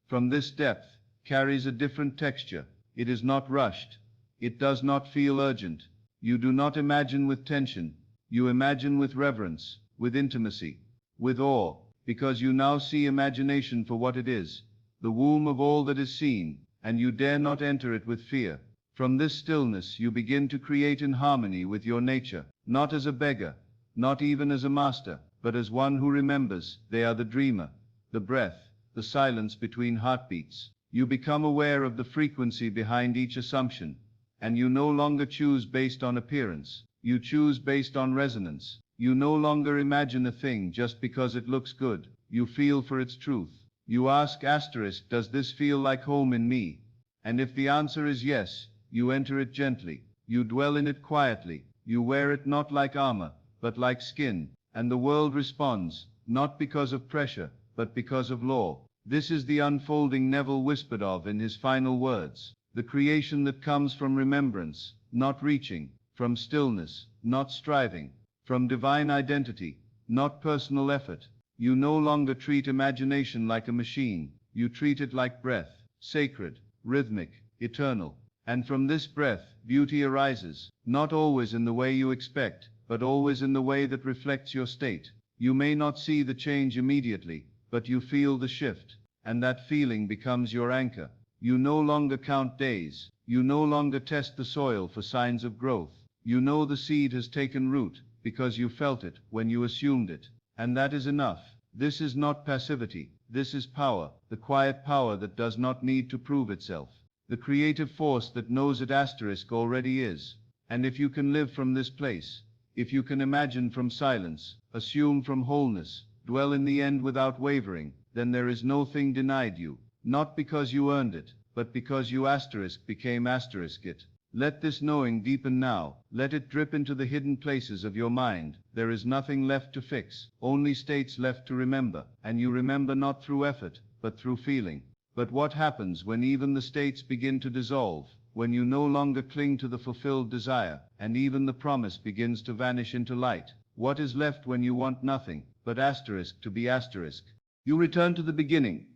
from this depth, carries a different texture. It is not rushed. It does not feel urgent. You do not imagine with tension. You imagine with reverence, with intimacy, with awe, because you now see imagination for what it is, the womb of all that is seen, and you dare not enter it with fear. From this stillness you begin to create in harmony with your nature, not as a beggar, not even as a master, but as one who remembers. They are the dreamer, the breath, the silence between heartbeats. You become aware of the frequency behind each assumption, and you no longer choose based on appearance. You choose based on resonance. You no longer imagine a thing just because it looks good. You feel for its truth. You ask asterisk, does this feel like home in me? And if the answer is yes, you enter it gently. You dwell in it quietly. You wear it not like armor, but like skin. And the world responds, not because of pressure, but because of law. This is the unfolding Neville whispered of in his final words. The creation that comes from remembrance, not reaching, from stillness, not striving, from divine identity, not personal effort. You no longer treat imagination like a machine. You treat it like breath, sacred, rhythmic, eternal. And from this breath, beauty arises, not always in the way you expect, but always in the way that reflects your state. You may not see the change immediately, but you feel the shift, and that feeling becomes your anchor. You no longer count days. You no longer test the soil for signs of growth. You know the seed has taken root, because you felt it when you assumed it. And that is enough. This is not passivity. This is power, the quiet power that does not need to prove itself. The creative force that knows it asterisk already is. And if you can live from this place, if you can imagine from silence, assume from wholeness, dwell in the end without wavering, then there is no thing denied you, not because you earned it, but because you asterisk became asterisk it. Let this knowing deepen now. Let it drip into the hidden places of your mind. There is nothing left to fix, only states left to remember, and you remember not through effort, but through feeling. But what happens when even the states begin to dissolve, when you no longer cling to the fulfilled desire, and even the promise begins to vanish into light? What is left when you want nothing, but asterisk to be asterisk? You return to the beginning,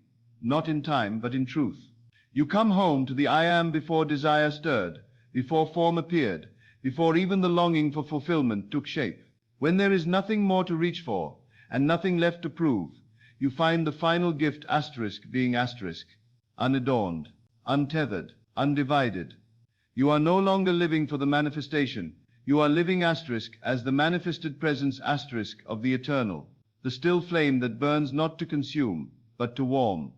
not in time, but in truth. You come home to the I am before desire stirred, before form appeared, before even the longing for fulfillment took shape. When there is nothing more to reach for, and nothing left to prove, you find the final gift asterisk being asterisk, unadorned, untethered, undivided. You are no longer living for the manifestation. You are living asterisk as the manifested presence asterisk of the eternal, the still flame that burns not to consume, but to warm.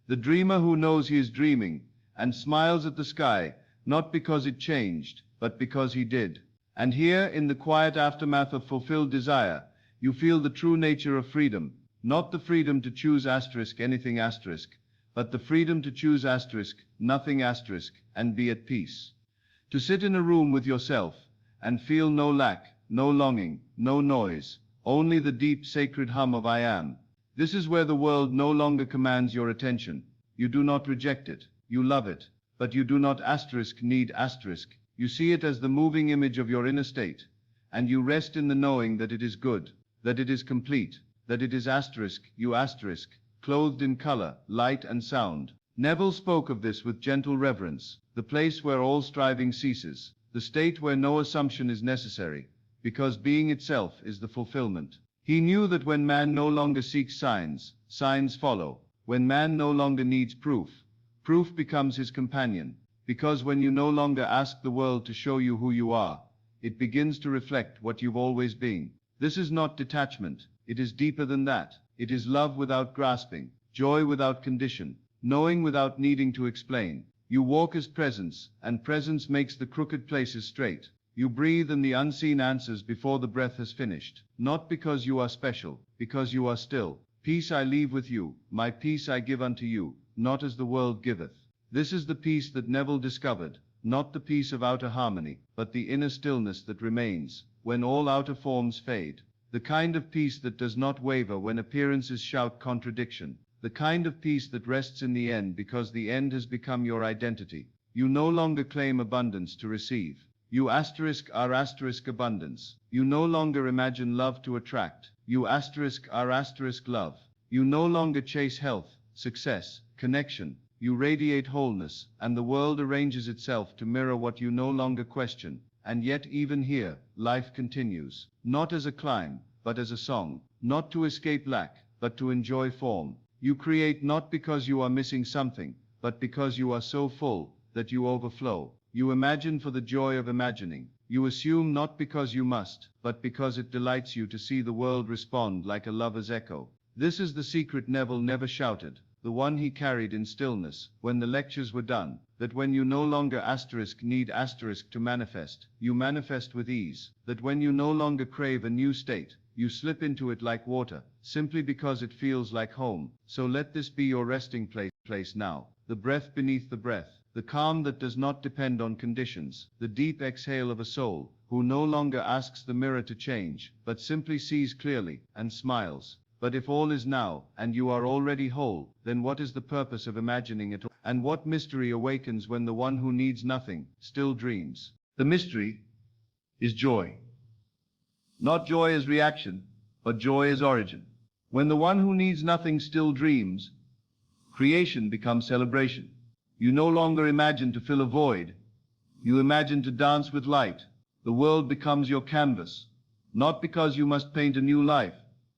The dreamer who knows he is dreaming, and smiles at the sky, not because it changed, but because he did. And here, in the quiet aftermath of fulfilled desire, you feel the true nature of freedom, not the freedom to choose asterisk anything asterisk, but the freedom to choose asterisk nothing asterisk, and be at peace. To sit in a room with yourself, and feel no lack, no longing, no noise, only the deep sacred hum of I am. This is where the world no longer commands your attention. You do not reject it, you love it, but you do not asterisk need asterisk. You see it as the moving image of your inner state, and you rest in the knowing that it is good, that it is complete, that it is asterisk, you asterisk, clothed in color, light and sound. Neville spoke of this with gentle reverence, the place where all striving ceases, the state where no assumption is necessary, because being itself is the fulfillment. He knew that when man no longer seeks signs, signs follow. When man no longer needs proof, proof becomes his companion. Because when you no longer ask the world to show you who you are, it begins to reflect what you've always been. This is not detachment. It is deeper than that. It is love without grasping, joy without condition, knowing without needing to explain. You walk as presence, and presence makes the crooked places straight. You breathe in the unseen answers before the breath has finished. Not because you are special, because you are still. Peace I leave with you, my peace I give unto you, not as the world giveth. This is the peace that Neville discovered, not the peace of outer harmony, but the inner stillness that remains, when all outer forms fade. The kind of peace that does not waver when appearances shout contradiction. The kind of peace that rests in the end because the end has become your identity. You no longer claim abundance to receive. You asterisk are asterisk abundance. You no longer imagine love to attract. You asterisk are asterisk love. You no longer chase health, success, connection. You radiate wholeness, and the world arranges itself to mirror what you no longer question. And yet even here, life continues. Not as a climb, but as a song. Not to escape lack, but to enjoy form. You create not because you are missing something, but because you are so full that you overflow. You imagine for the joy of imagining. You assume not because you must, but because it delights you to see the world respond like a lover's echo. This is the secret Neville never shouted, the one he carried in stillness, when the lectures were done, that when you no longer need to manifest, you manifest with ease, that when you no longer crave a new state, you slip into it like water, simply because it feels like home. So let this be your resting place now, the breath beneath the breath, the calm that does not depend on conditions, the deep exhale of a soul, who no longer asks the mirror to change, but simply sees clearly, and smiles. But if all is now, and you are already whole, then what is the purpose of imagining it all? And what mystery awakens when the one who needs nothing still dreams? The mystery is joy. Not joy as reaction, but joy as origin. When the one who needs nothing still dreams, creation becomes celebration. You no longer imagine to fill a void, you imagine to dance with light. The world becomes your canvas, not because you must paint a new life,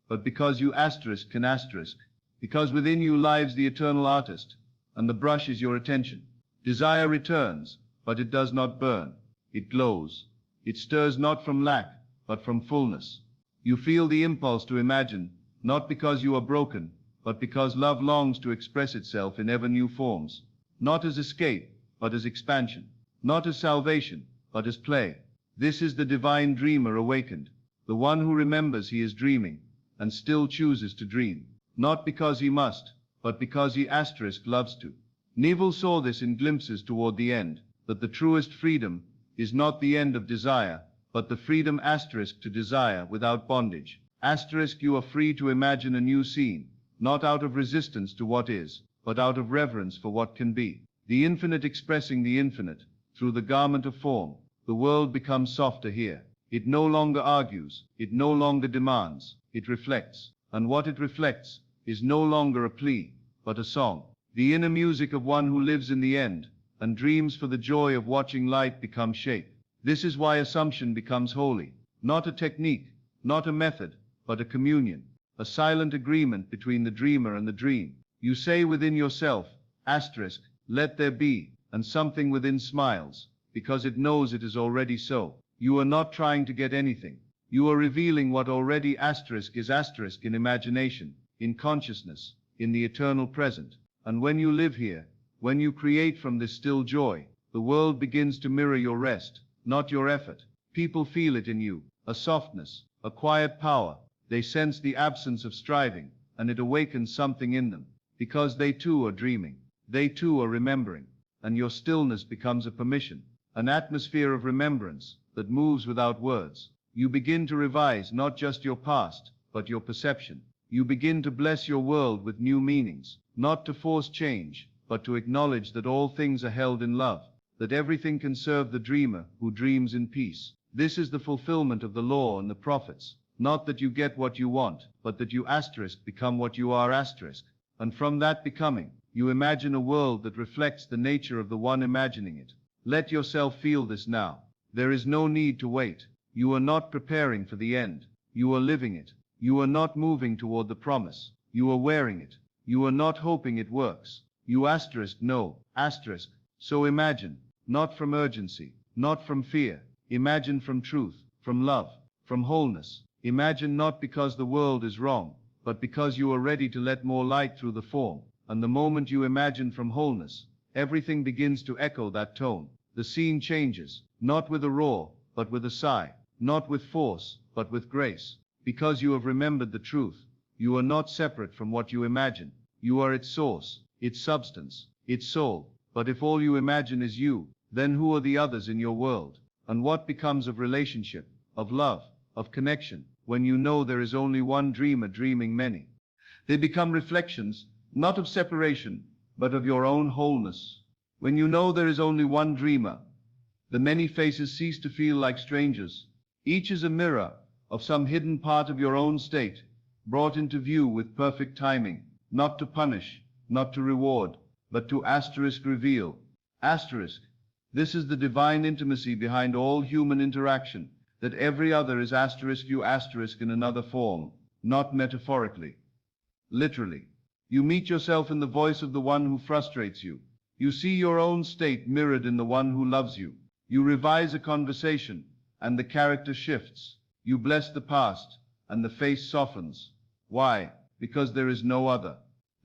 but because you can asterisk, because within you lives the eternal artist, and the brush is your attention. Desire returns, but it does not burn. It glows. It stirs not from lack, but from fullness. You feel the impulse to imagine, not because you are broken, but because love longs to express itself in ever new forms, not as escape, but as expansion, not as salvation, but as play. This is the divine dreamer awakened, the one who remembers he is dreaming, and still chooses to dream, not because he must, but because he loves to. Neville saw this in glimpses toward the end, that the truest freedom is not the end of desire, but the freedom to desire without bondage. You are free to imagine a new scene, not out of resistance to what is, but out of reverence for what can be. The infinite expressing the infinite, through the garment of form, the world becomes softer here. It no longer argues, it no longer demands, it reflects, and what it reflects is no longer a plea, but a song. The inner music of one who lives in the end, and dreams for the joy of watching light become shape. This is why assumption becomes holy, not a technique, not a method, but a communion, a silent agreement between the dreamer and the dream. You say within yourself, let there be, and something within smiles, because it knows it is already so. You are not trying to get anything. You are revealing what already is in imagination, in consciousness, in the eternal present. And when you live here, when you create from this still joy, the world begins to mirror your rest, not your effort. People feel it in you, a softness, a quiet power. They sense the absence of striving, and it awakens something in them, because they too are dreaming, they too are remembering, and your stillness becomes a permission, an atmosphere of remembrance that moves without words. You begin to revise not just your past, but your perception. You begin to bless your world with new meanings, not to force change, but to acknowledge that all things are held in love, that everything can serve the dreamer who dreams in peace. This is the fulfillment of the law and the prophets, not that you get what you want, but that you become what you are . And from that becoming, you imagine a world that reflects the nature of the one imagining it. Let yourself feel this now. There is no need to wait. You are not preparing for the end. You are living it. You are not moving toward the promise. You are wearing it. You are not hoping it works. You know. So imagine, not from urgency, not from fear. Imagine from truth, from love, from wholeness. Imagine not because the world is wrong, but because you are ready to let more light through the form. And the moment you imagine from wholeness, everything begins to echo that tone. The scene changes, not with a roar, but with a sigh, not with force, but with grace. Because you have remembered the truth, you are not separate from what you imagine. You are its source, its substance, its soul. But if all you imagine is you, then who are the others in your world? And what becomes of relationship, of love, of connection, when you know there is only one dreamer dreaming many? They become reflections, not of separation, but of your own wholeness. When you know there is only one dreamer, the many faces cease to feel like strangers. Each is a mirror of some hidden part of your own state, brought into view with perfect timing, not to punish, not to reward, but to reveal. This is the divine intimacy behind all human interaction, that every other is you in another form, not metaphorically. Literally. You meet yourself in the voice of the one who frustrates you. You see your own state mirrored in the one who loves you. You revise a conversation, and the character shifts. You bless the past, and the face softens. Why? Because there is no other.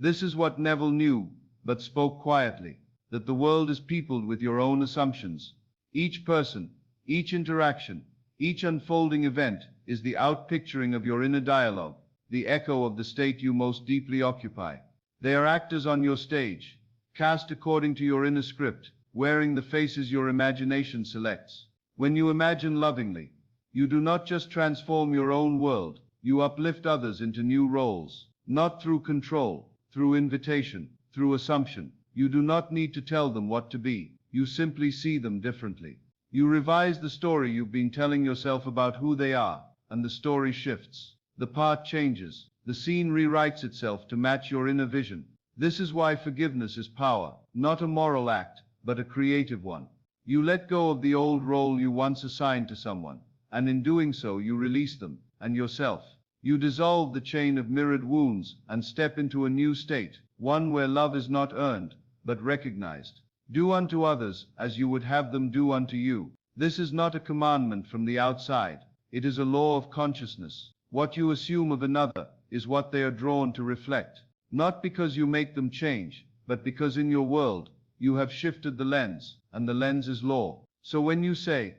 This is what Neville knew, but spoke quietly, that the world is peopled with your own assumptions. Each person, each interaction, each unfolding event is the outpicturing of your inner dialogue, the echo of the state you most deeply occupy. They are actors on your stage, cast according to your inner script, wearing the faces your imagination selects. When you imagine lovingly, you do not just transform your own world, you uplift others into new roles, not through control, through invitation, through assumption. You do not need to tell them what to be, you simply see them differently. You revise the story you've been telling yourself about who they are, and the story shifts. The part changes, the scene rewrites itself to match your inner vision. This is why forgiveness is power, not a moral act, but a creative one. You let go of the old role you once assigned to someone, and in doing so you release them, and yourself. You dissolve the chain of mirrored wounds and step into a new state, one where love is not earned, but recognized. Do unto others as you would have them do unto you. This is not a commandment from the outside. It is a law of consciousness. What you assume of another is what they are drawn to reflect. Not because you make them change, but because in your world, you have shifted the lens, and the lens is law. So when you say,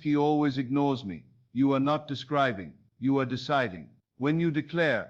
he always ignores me, you are not describing, you are deciding. When you declare,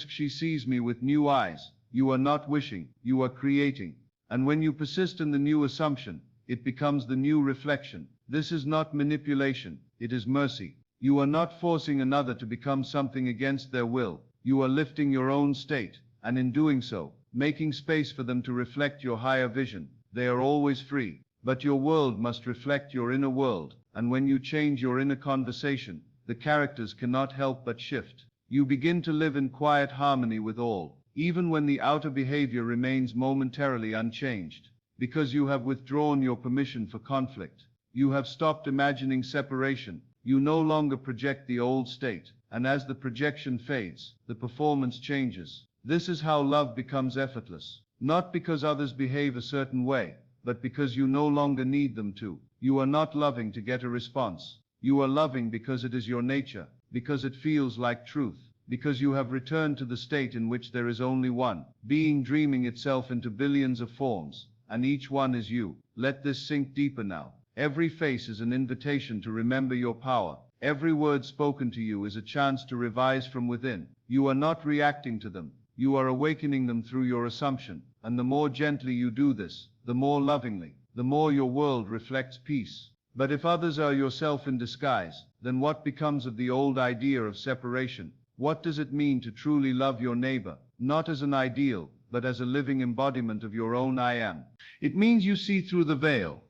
she sees me with new eyes, you are not wishing, you are creating. And when you persist in the new assumption, it becomes the new reflection. This is not manipulation, it is mercy. You are not forcing another to become something against their will. You are lifting your own state, and in doing so, making space for them to reflect your higher vision. They are always free, but your world must reflect your inner world, and when you change your inner conversation, the characters cannot help but shift. You begin to live in quiet harmony with all, even when the outer behavior remains momentarily unchanged, because you have withdrawn your permission for conflict. You have stopped imagining separation. You no longer project the old state, and as the projection fades, the performance changes. This is how love becomes effortless, not because others behave a certain way, but because you no longer need them to. You are not loving to get a response. You are loving because it is your nature, because it feels like truth, because you have returned to the state in which there is only one being dreaming itself into billions of forms, and each one is you. Let this sink deeper now. Every face is an invitation to remember your power. Every word spoken to you is a chance to revise from within. You are not reacting to them. You are awakening them through your assumption. And the more gently you do this, the more lovingly, the more your world reflects peace. But if others are yourself in disguise, then what becomes of the old idea of separation? What does it mean to truly love your neighbor, not as an ideal, but as a living embodiment of your own I am? It means you see through the veil.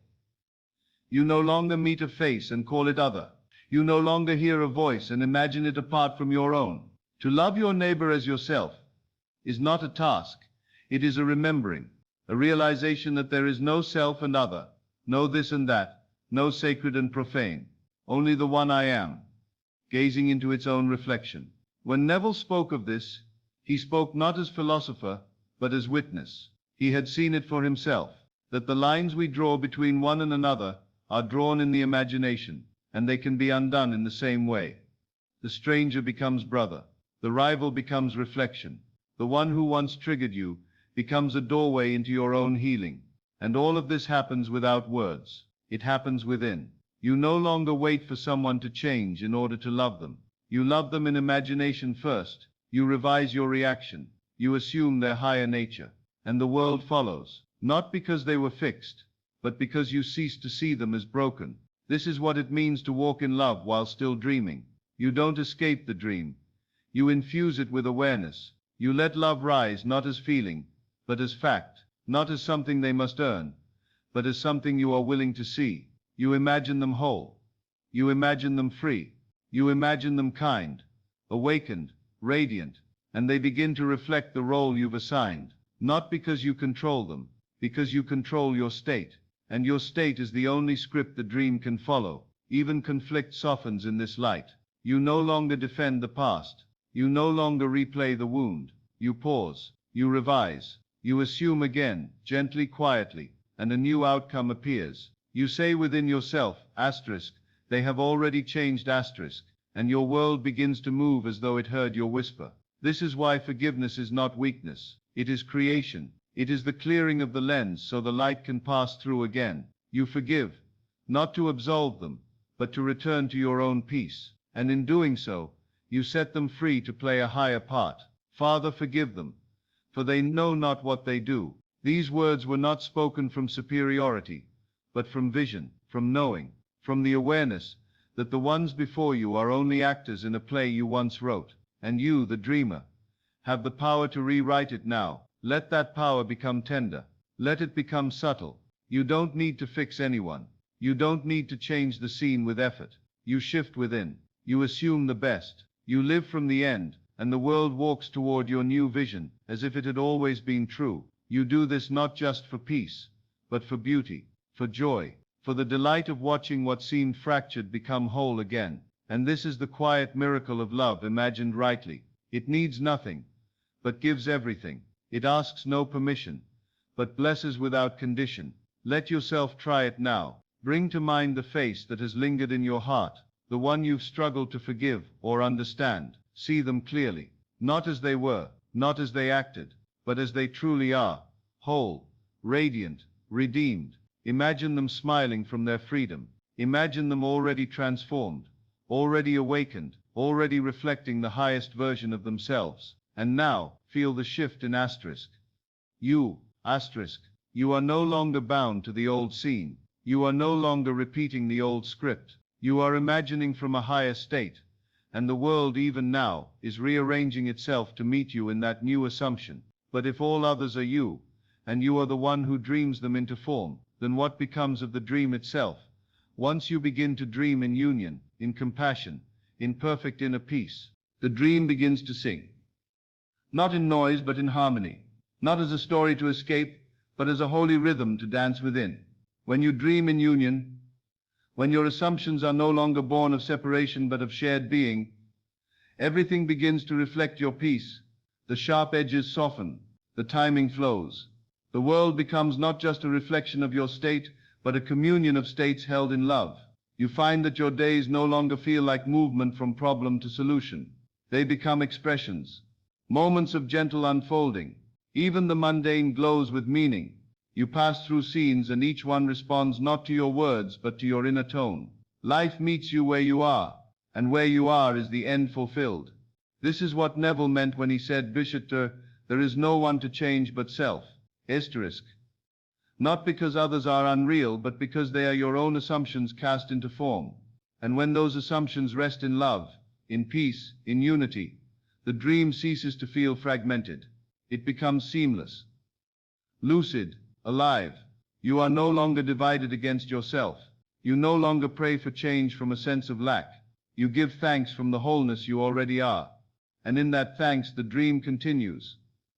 You no longer meet a face and call it other. You no longer hear a voice and imagine it apart from your own. To love your neighbor as yourself is not a task. It is a remembering, a realization that there is no self and other, no this and that, no sacred and profane, only the one I am, gazing into its own reflection. When Neville spoke of this, he spoke not as philosopher, but as witness. He had seen it for himself, that the lines we draw between one and another are drawn in the imagination, and they can be undone in the same way. The stranger becomes brother. The rival becomes reflection. The one who once triggered you becomes a doorway into your own healing. And all of this happens without words. It happens within. You no longer wait for someone to change in order to love them. You love them in imagination first. You revise your reaction. You assume their higher nature. And the world follows, not because they were fixed, but because you cease to see them as broken. This is what it means to walk in love while still dreaming. You don't escape the dream. You infuse it with awareness. You let love rise not as feeling, but as fact, not as something they must earn, but as something you are willing to see. You imagine them whole. You imagine them free. You imagine them kind, awakened, radiant, and they begin to reflect the role you've assigned, not because you control them, because you control your state. And your state is the only script the dream can follow. Even conflict softens in this light. You no longer defend the past. You no longer replay the wound. You pause. You revise. You assume again, gently, quietly, and a new outcome appears. You say within yourself, they have already changed, and your world begins to move as though it heard your whisper. This is why forgiveness is not weakness. It is creation. It is the clearing of the lens so the light can pass through again. You forgive, not to absolve them, but to return to your own peace. And in doing so, you set them free to play a higher part. Father, forgive them, for they know not what they do. These words were not spoken from superiority, but from vision, from knowing, from the awareness that the ones before you are only actors in a play you once wrote, and you, the dreamer, have the power to rewrite it now. Let that power become tender. Let it become subtle. You don't need to fix anyone. You don't need to change the scene with effort. You shift within. You assume the best. You live from the end, and the world walks toward your new vision, as if it had always been true. You do this not just for peace, but for beauty, for joy, for the delight of watching what seemed fractured become whole again. And this is the quiet miracle of love imagined rightly. It needs nothing, but gives everything. It asks no permission, but blesses without condition. Let yourself try it now. Bring to mind the face that has lingered in your heart, the one you've struggled to forgive or understand. See them clearly, not as they were, not as they acted, but as they truly are, whole, radiant, redeemed. Imagine them smiling from their freedom. Imagine them already transformed, already awakened, already reflecting the highest version of themselves. And now, feel the shift in asterisk. You, asterisk, you are no longer bound to the old scene. You are no longer repeating the old script. You are imagining from a higher state, and the world even now is rearranging itself to meet you in that new assumption. But if all others are you, and you are the one who dreams them into form, then what becomes of the dream itself? Once you begin to dream in union, in compassion, in perfect inner peace, the dream begins to sing. Not in noise, but in harmony. Not as a story to escape, but as a holy rhythm to dance within. When you dream in union, when your assumptions are no longer born of separation but of shared being, everything begins to reflect your peace. The sharp edges soften, the timing flows. The world becomes not just a reflection of your state, but a communion of states held in love. You find that your days no longer feel like movement from problem to solution. They become expressions, moments of gentle unfolding. Even the mundane glows with meaning. You pass through scenes and each one responds not to your words but to your inner tone. Life meets you where you are, and where you are is the end fulfilled. This is what Neville meant when he said, Bishopter, there is no one to change but self. Asterisk. Not because others are unreal, but because they are your own assumptions cast into form. And when those assumptions rest in love, in peace, in unity, the dream ceases to feel fragmented. It becomes seamless, lucid, alive. You are no longer divided against yourself. You no longer pray for change from a sense of lack. You give thanks from the wholeness you already are. And in that thanks the dream continues.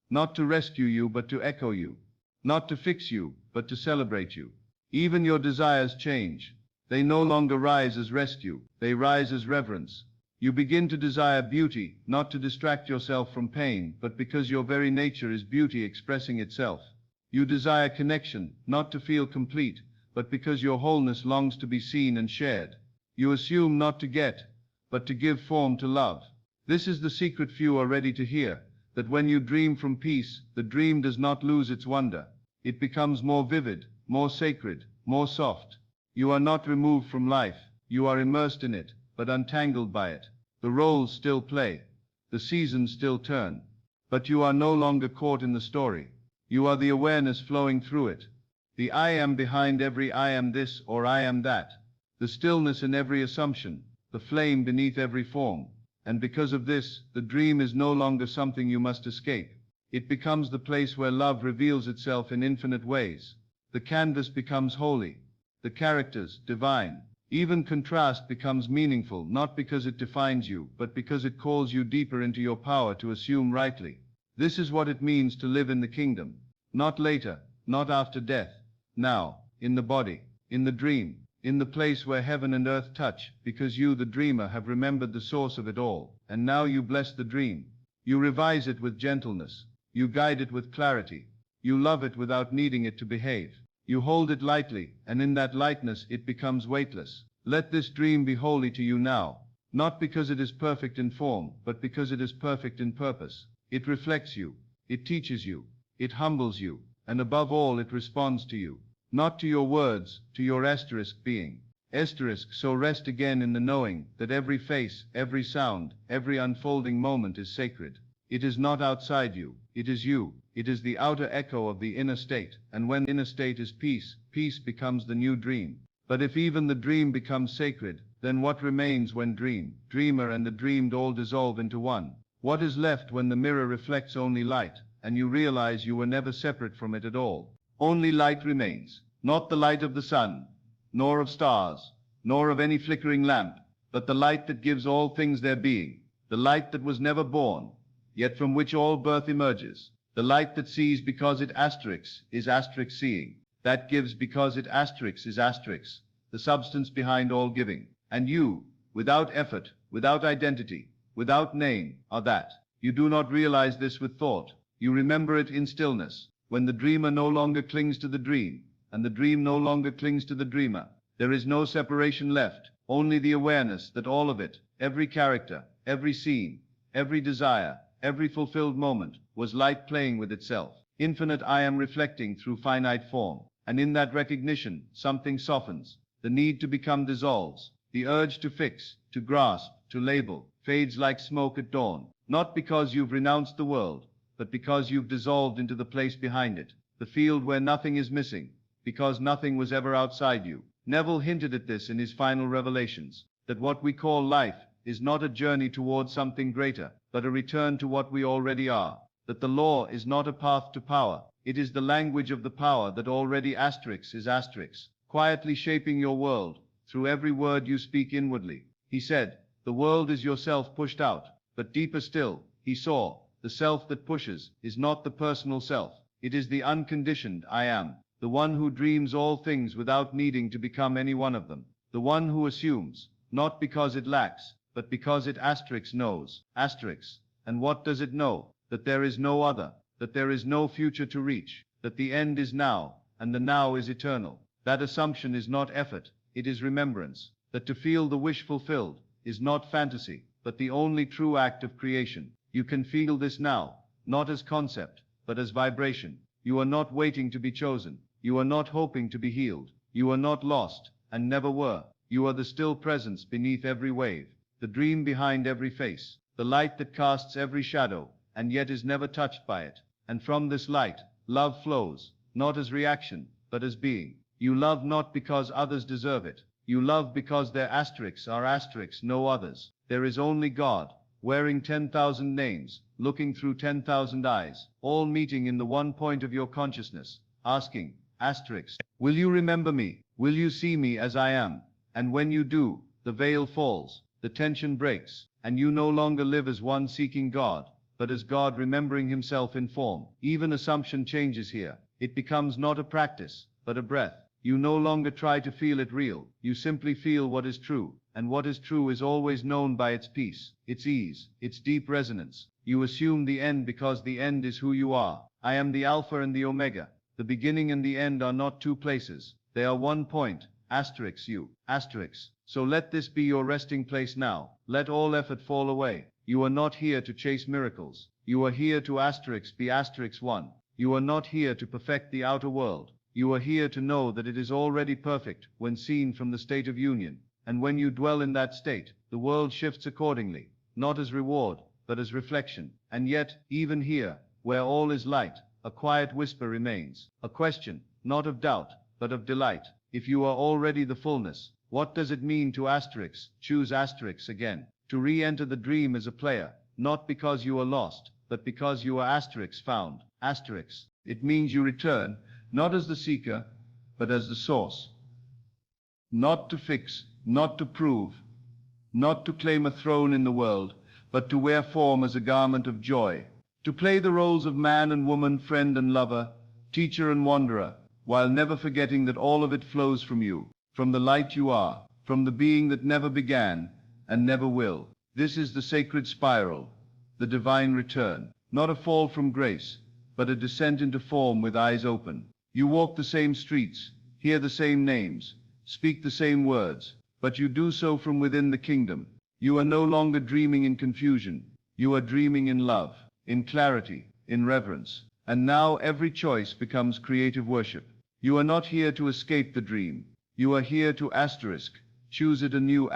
Not to rescue you, but to echo you. Not to fix you, but to celebrate you. Even your desires change. They no longer rise as rescue. They rise as reverence. You begin to desire beauty, not to distract yourself from pain, but because your very nature is beauty expressing itself. You desire connection, not to feel complete, but because your wholeness longs to be seen and shared. You assume not to get, but to give form to love. This is the secret few are ready to hear, that when you dream from peace, the dream does not lose its wonder. It becomes more vivid, more sacred, more soft. You are not removed from life. You are immersed in it, but untangled by it. The roles still play. The seasons still turn. But you are no longer caught in the story. You are the awareness flowing through it. The I am behind every I am this or I am that. The stillness in every assumption. The flame beneath every form. And because of this, the dream is no longer something you must escape. It becomes the place where love reveals itself in infinite ways. The canvas becomes holy. The characters, divine. Even contrast becomes meaningful, not because it defines you, but because it calls you deeper into your power to assume rightly. This is what it means to live in the kingdom. Not later, not after death. Now, in the body, in the dream, in the place where heaven and earth touch, because you, the dreamer, have remembered the source of it all. And now you bless the dream. You revise it with gentleness. You guide it with clarity. You love it without needing it to behave. You hold it lightly, and in that lightness it becomes weightless. Let this dream be holy to you now, not because it is perfect in form, but because it is perfect in purpose. It reflects you. It teaches you. It humbles you. And above all, it responds to you. Not to your words, to your asterisk being. Asterisk, so rest again in the knowing that every face, every sound, every unfolding moment is sacred. It is not outside you. It is you. It is the outer echo of the inner state. And when the inner state is peace, peace becomes the new dream. But if even the dream becomes sacred, then what remains when dreamer and the dreamed all dissolve into one? What is left when the mirror reflects only light, and you realize you were never separate from it at all? Only light remains, not the light of the sun, nor of stars, nor of any flickering lamp, but the light that gives all things their being, the light that was never born, yet from which all birth emerges, the light that sees because it is asterisk seeing, that gives because it is asterisk, the substance behind all giving. And you, without effort, without identity, without name, are that. You do not realize this with thought. You remember it in stillness, when the dreamer no longer clings to the dream, and the dream no longer clings to the dreamer. There is no separation left, only the awareness that all of it, every character, every scene, every desire, every fulfilled moment, was light playing with itself. Infinite I am reflecting through finite form, and in that recognition, something softens. The need to become dissolves. The urge to fix, to grasp, to label, fades like smoke at dawn, not because you've renounced the world, but because you've dissolved into the place behind it, the field where nothing is missing, because nothing was ever outside you. Neville hinted at this in his final revelations, that what we call life is not a journey towards something greater, but a return to what we already are, that the law is not a path to power, it is the language of the power that already is asterisk, quietly shaping your world, through every word you speak inwardly. He said, the world is yourself pushed out, but deeper still, he saw, the self that pushes is not the personal self, it is the unconditioned I am, the one who dreams all things without needing to become any one of them, the one who assumes, not because it lacks, but because it knows, and what does it know? That there is no other, that there is no future to reach, that the end is now, and the now is eternal. That assumption is not effort, it is remembrance, that to feel the wish fulfilled is not fantasy, but the only true act of creation. You can feel this now, not as concept, but as vibration. You are not waiting to be chosen. You are not hoping to be healed. You are not lost, and never were. You are the still presence beneath every wave, the dream behind every face, the light that casts every shadow, and yet is never touched by it. And from this light, love flows, not as reaction, but as being. You love not because others deserve it. You love because their asterisks are asterisks, no others. There is only God, wearing 10,000 names, looking through 10,000 eyes, all meeting in the one point of your consciousness, asking, asterisk, will you remember me? Will you see me as I am? And when you do, the veil falls, the tension breaks, and you no longer live as one seeking God, but as God remembering himself in form. Even assumption changes here. It becomes not a practice, but a breath. You no longer try to feel it real, you simply feel what is true, and what is true is always known by its peace, its ease, its deep resonance. You assume the end because the end is who you are. I am the Alpha and the Omega. The beginning and the end are not two places, they are one point, asterisk you, asterisk. So let this be your resting place now, let all effort fall away. You are not here to chase miracles, you are here to be asterisk one. You are not here to perfect the outer world. You are here to know that it is already perfect when seen from the state of union, and when you dwell in that state, the world shifts accordingly, not as reward, but as reflection. And yet, even here, where all is light, a quiet whisper remains, a question, not of doubt, but of delight. If you are already the fullness, what does it mean to choose again? To re-enter the dream as a player, not because you are lost, but because you are found, It means you return, not as the seeker, but as the source. Not to fix, not to prove, not to claim a throne in the world, but to wear form as a garment of joy. To play the roles of man and woman, friend and lover, teacher and wanderer, while never forgetting that all of it flows from you, from the light you are, from the being that never began and never will. This is the sacred spiral, the divine return, not a fall from grace, but a descent into form with eyes open. You walk the same streets, hear the same names, speak the same words, but you do so from within the kingdom. You are no longer dreaming in confusion. You are dreaming in love, in clarity, in reverence. And now every choice becomes creative worship. You are not here to escape the dream. You are here to choose it anew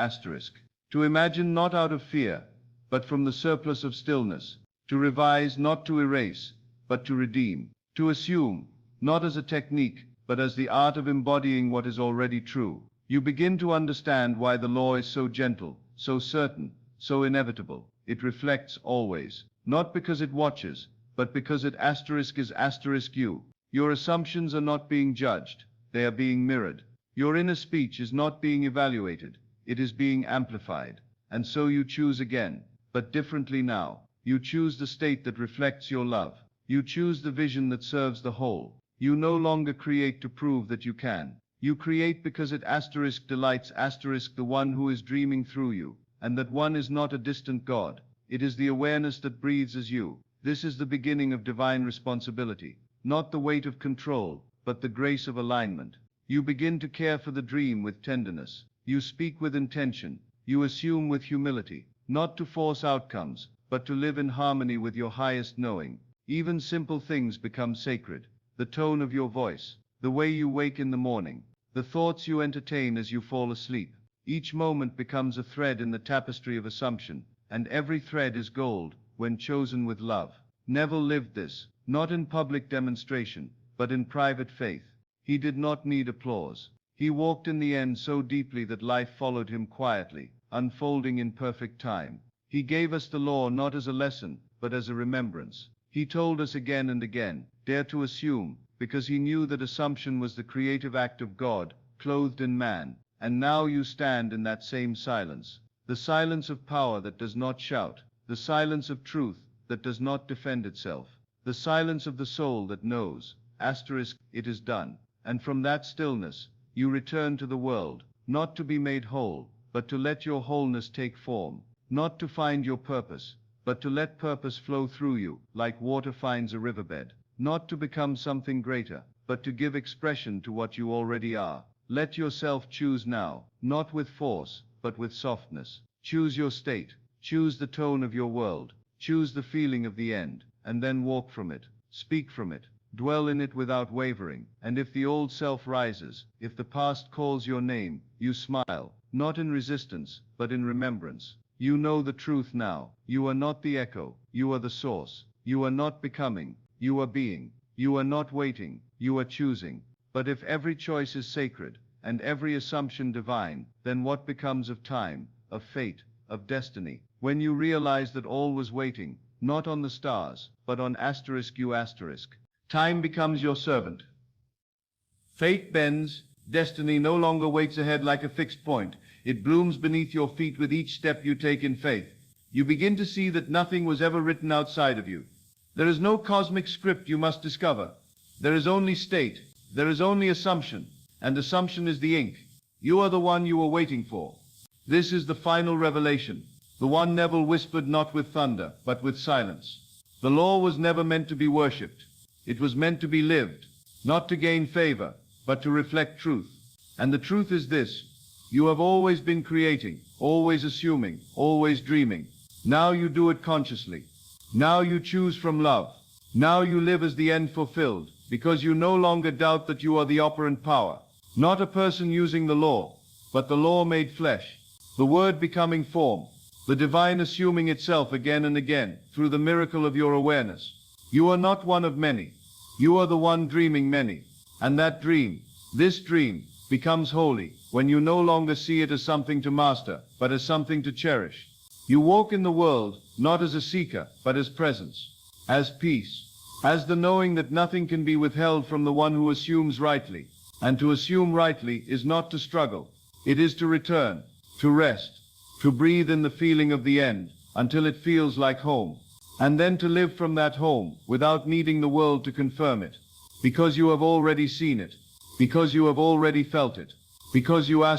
to imagine not out of fear, but from the surplus of stillness, to revise not to erase, but to redeem, to assume, not as a technique, but as the art of embodying what is already true. You begin to understand why the law is so gentle, so certain, so inevitable. It reflects always, not because it watches, but because it is you. Your assumptions are not being judged, they are being mirrored. Your inner speech is not being evaluated, it is being amplified. And so you choose again, but differently now. You choose the state that reflects your love. You choose the vision that serves the whole. You no longer create to prove that you can. You create because it delights the one who is dreaming through you. And that one is not a distant God. It is the awareness that breathes as you. This is the beginning of divine responsibility. Not the weight of control, but the grace of alignment. You begin to care for the dream with tenderness. You speak with intention. You assume with humility. Not to force outcomes, but to live in harmony with your highest knowing. Even simple things become sacred. The tone of your voice, the way you wake in the morning, the thoughts you entertain as you fall asleep. Each moment becomes a thread in the tapestry of assumption, and every thread is gold when chosen with love. Neville lived this, not in public demonstration, but in private faith. He did not need applause. He walked in the end so deeply that life followed him quietly, unfolding in perfect time. He gave us the law not as a lesson, but as a remembrance. He told us again and again, dare to assume, because he knew that assumption was the creative act of God, clothed in man. And now you stand in that same silence. The silence of power that does not shout. The silence of truth that does not defend itself. The silence of the soul that knows, it is done. And from that stillness, you return to the world, not to be made whole, but to let your wholeness take form. Not to find your purpose, but to let purpose flow through you, like water finds a riverbed. Not to become something greater, but to give expression to what you already are. Let yourself choose now, not with force, but with softness. Choose your state, choose the tone of your world, choose the feeling of the end, and then walk from it, speak from it, dwell in it without wavering. And if the old self rises, if the past calls your name, you smile, not in resistance, but in remembrance. You know the truth now. You are not the echo, you are the source. You are not becoming, you are being. You are not waiting, you are choosing. But if every choice is sacred, and every assumption divine, then what becomes of time, of fate, of destiny? When you realize that all was waiting, not on the stars, but on you. Time becomes your servant. Fate bends, destiny no longer waits ahead like a fixed point. It blooms beneath your feet with each step you take in faith. You begin to see that nothing was ever written outside of you. There is no cosmic script you must discover. There is only state. There is only assumption, and assumption is the ink. You are the one you were waiting for. This is the final revelation, the one Neville whispered not with thunder, but with silence. The law was never meant to be worshipped. It was meant to be lived, not to gain favor, but to reflect truth. And the truth is this: you have always been creating, always assuming, always dreaming. Now you do it consciously. Now you choose from love. Now you live as the end fulfilled, because you no longer doubt that you are the operant power. Not a person using the law, but the law made flesh, the word becoming form, the divine assuming itself again and again, through the miracle of your awareness. You are not one of many. You are the one dreaming many. And that dream, this dream, becomes holy when you no longer see it as something to master, but as something to cherish. You walk in the world, not as a seeker, but as presence, as peace, as the knowing that nothing can be withheld from the one who assumes rightly. And to assume rightly is not to struggle. It is to return, to rest, to breathe in the feeling of the end, until it feels like home. And then to live from that home, without needing the world to confirm it. Because you have already seen it. Because you have already felt it. Because you are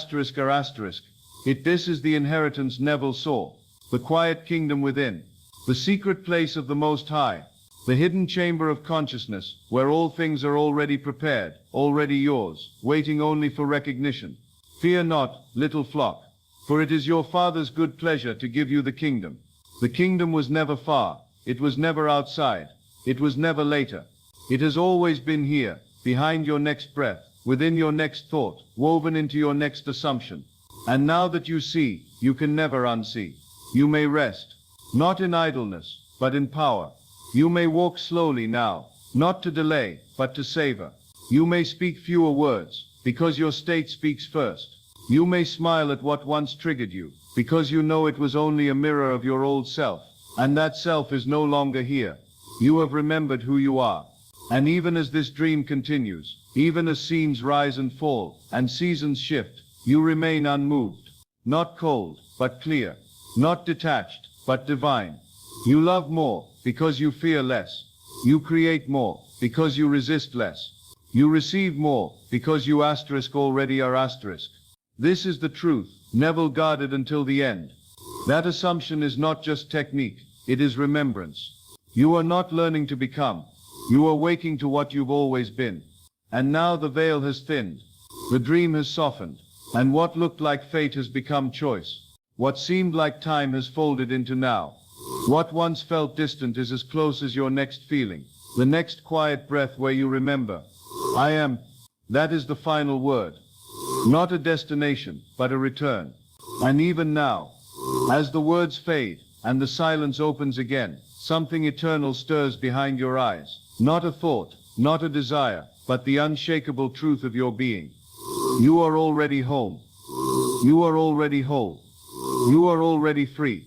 it. This is the inheritance Neville saw. The quiet kingdom within. The secret place of the Most High. The hidden chamber of consciousness, where all things are already prepared, already yours, waiting only for recognition. Fear not, little flock, for it is your Father's good pleasure to give you the kingdom. The kingdom was never far, it was never outside, It was never later. It has always been here, behind your next breath, within your next thought, woven into your next assumption. And now that you see, you can never unsee. You may rest, not in idleness, but in power. You may walk slowly now, not to delay, but to savor. You may speak fewer words, because your state speaks first. You may smile at what once triggered you, because you know it was only a mirror of your old self, and that self is no longer here. You have remembered who you are. And even as this dream continues, even as scenes rise and fall, and seasons shift, you remain unmoved. Not cold, but clear. Not detached, but divine. You love more, because you fear less. You create more, because you resist less. You receive more, because you already are *. This is the truth, Neville Goddard until the end. That assumption is not just technique, it is remembrance. You are not learning to become. You are waking to what you've always been. And now the veil has thinned. The dream has softened. And what looked like fate has become choice. What seemed like time has folded into now. What once felt distant is as close as your next feeling. The next quiet breath where you remember. I am. That is the final word. Not a destination, but a return. And even now, as the words fade, and the silence opens again, something eternal stirs behind your eyes. Not a thought, not a desire, but the unshakable truth of your being. You are already home. You are already whole. You are already free.